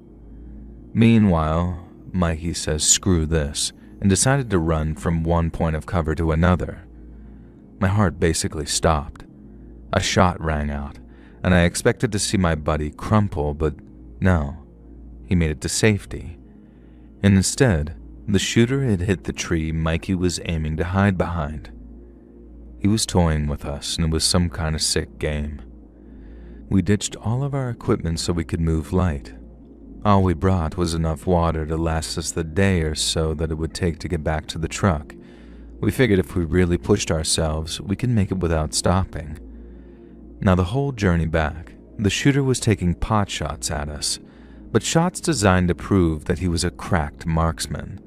Meanwhile, Mikey says screw this, and decided to run from one point of cover to another. My heart basically stopped. A shot rang out, and I expected to see my buddy crumple, but no, he made it to safety. And instead, the shooter had hit the tree Mikey was aiming to hide behind. He was toying with us, and it was some kind of sick game. We ditched all of our equipment so we could move light. All we brought was enough water to last us the day or so that it would take to get back to the truck. We figured if we really pushed ourselves, we could make it without stopping. Now the whole journey back, the shooter was taking pot shots at us, but shots designed to prove that he was a cracked marksman.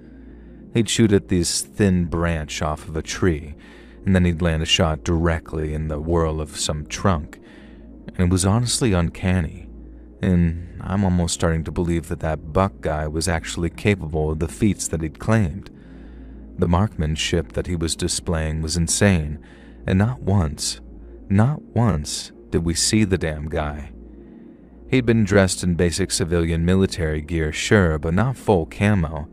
He'd shoot at this thin branch off of a tree, and then he'd land a shot directly in the whirl of some trunk. And it was honestly uncanny, and I'm almost starting to believe that that Buck guy was actually capable of the feats that he'd claimed. The marksmanship that he was displaying was insane, and not once did we see the damn guy. He'd been dressed in basic civilian military gear, sure, but not full camo.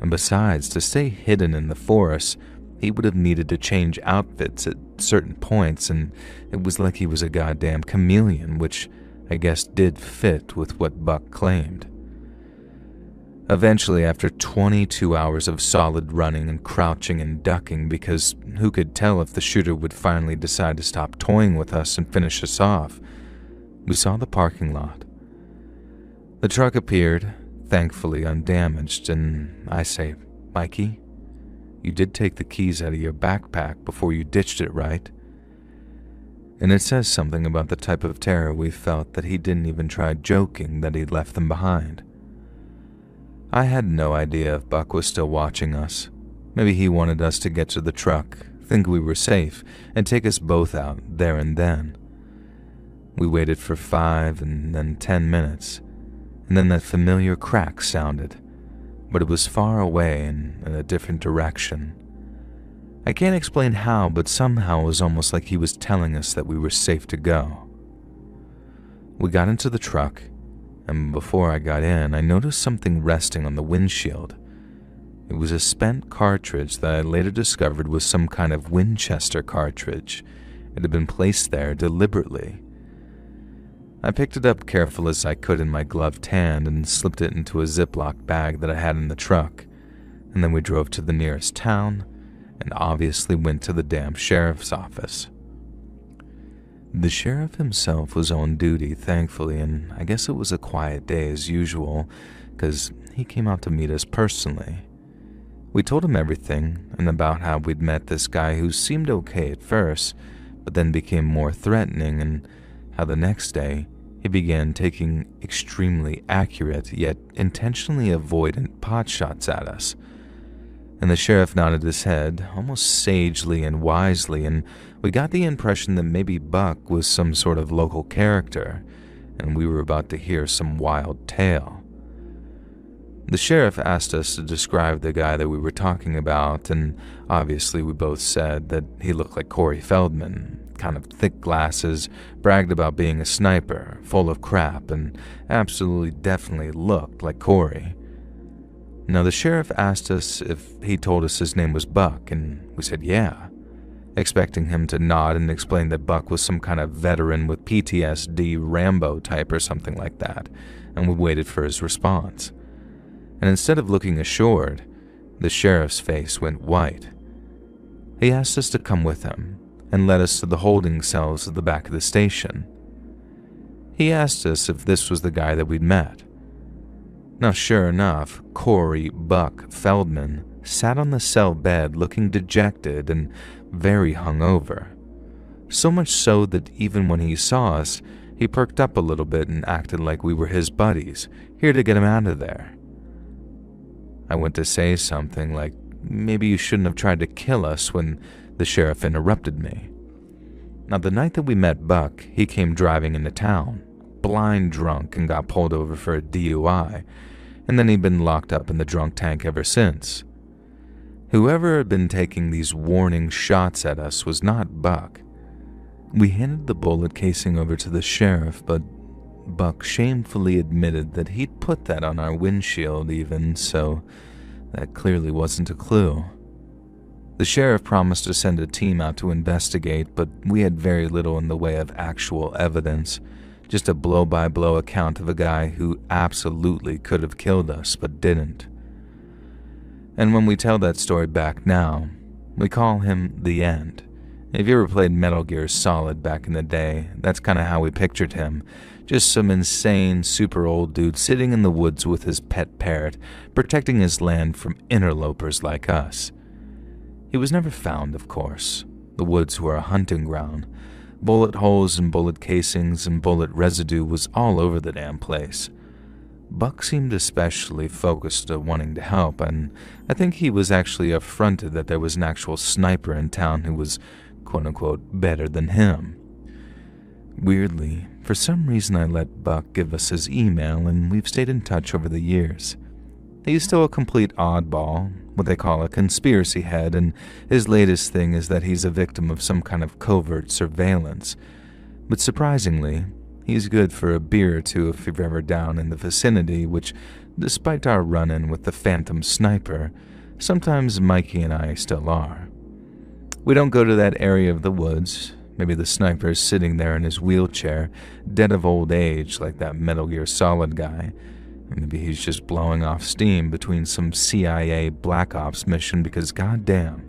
And besides, to stay hidden in the forest, he would have needed to change outfits at certain points, and it was like he was a goddamn chameleon, which I guess did fit with what Buck claimed. Eventually, after 22 hours of solid running and crouching and ducking, because who could tell if the shooter would finally decide to stop toying with us and finish us off, we saw the parking lot. The truck appeared, thankfully undamaged, and I say, Mikey, You did take the keys out of your backpack before you ditched it, right? And it says something about the type of terror we felt that he didn't even try joking that he'd left them behind. I had no idea if Buck was still watching us. Maybe he wanted us to get to the truck, think we were safe, and take us both out there and then. We waited for 5 and then 10 minutes, and then that familiar crack sounded, but it was far away and in a different direction. I can't explain how, but somehow it was almost like he was telling us that we were safe to go. We got into the truck, and before I got in, I noticed something resting on the windshield. It was a spent cartridge that I later discovered was some kind of Winchester cartridge. It had been placed there deliberately. I picked it up careful as I could in my gloved hand and slipped it into a Ziploc bag that I had in the truck, and then we drove to the nearest town and obviously went to the damn sheriff's office. The sheriff himself was on duty, thankfully, and I guess it was a quiet day as usual, because he came out to meet us personally. We told him everything, and about how we'd met this guy who seemed okay at first, but then became more threatening, and how the next day he began taking extremely accurate yet intentionally avoidant potshots at us. And the sheriff nodded his head, almost sagely and wisely, and we got the impression that maybe Buck was some sort of local character, and we were about to hear some wild tale. The sheriff asked us to describe the guy that we were talking about, and obviously we both said that he looked like Cory Feldman, kind of thick glasses, bragged about being a sniper, full of crap, and absolutely definitely looked like Cory. Now, the sheriff asked us if he told us his name was Buck, and we said yeah, expecting him to nod and explain that Buck was some kind of veteran with PTSD, Rambo type or something like that, and we waited for his response. And instead of looking assured, the sheriff's face went white. He asked us to come with him and led us to the holding cells at the back of the station. He asked us if this was the guy that we'd met. Now, sure enough, Cory Buck Feldman sat on the cell bed looking dejected and very hungover. So much so that even when he saw us, he perked up a little bit and acted like we were his buddies, here to get him out of there. I went to say something like, maybe you shouldn't have tried to kill us, when the sheriff interrupted me. Now, the night that we met Buck, he came driving into town, blind drunk, and got pulled over for a DUI, and then he'd been locked up in the drunk tank ever since. Whoever had been taking these warning shots at us was not Buck. We handed the bullet casing over to the sheriff, but Buck shamefully admitted that he'd put that on our windshield even, so that clearly wasn't a clue. The sheriff promised to send a team out to investigate, but we had very little in the way of actual evidence, just a blow-by-blow account of a guy who absolutely could have killed us but didn't. And when we tell that story back now, we call him the End. If you ever played Metal Gear Solid back in the day, that's kind of how we pictured him. Just some insane, super old dude sitting in the woods with his pet parrot, protecting his land from interlopers like us. He was never found, of course. The woods were a hunting ground. Bullet holes and bullet casings and bullet residue was all over the damn place. Buck seemed especially focused on wanting to help, and I think he was actually affronted that there was an actual sniper in town who was, quote-unquote, better than him. Weirdly, for some reason I let Buck give us his email, and we've stayed in touch over the years. He's still a complete oddball, what they call a conspiracy head, and his latest thing is that he's a victim of some kind of covert surveillance. But surprisingly, he's good for a beer or two if you're ever down in the vicinity, which, despite our run-in with the phantom sniper, sometimes Mikey and I still are. We don't go to that area of the woods. Maybe the sniper's sitting there in his wheelchair, dead of old age like that Metal Gear Solid guy. Maybe he's just blowing off steam between some CIA Black Ops mission because goddamn,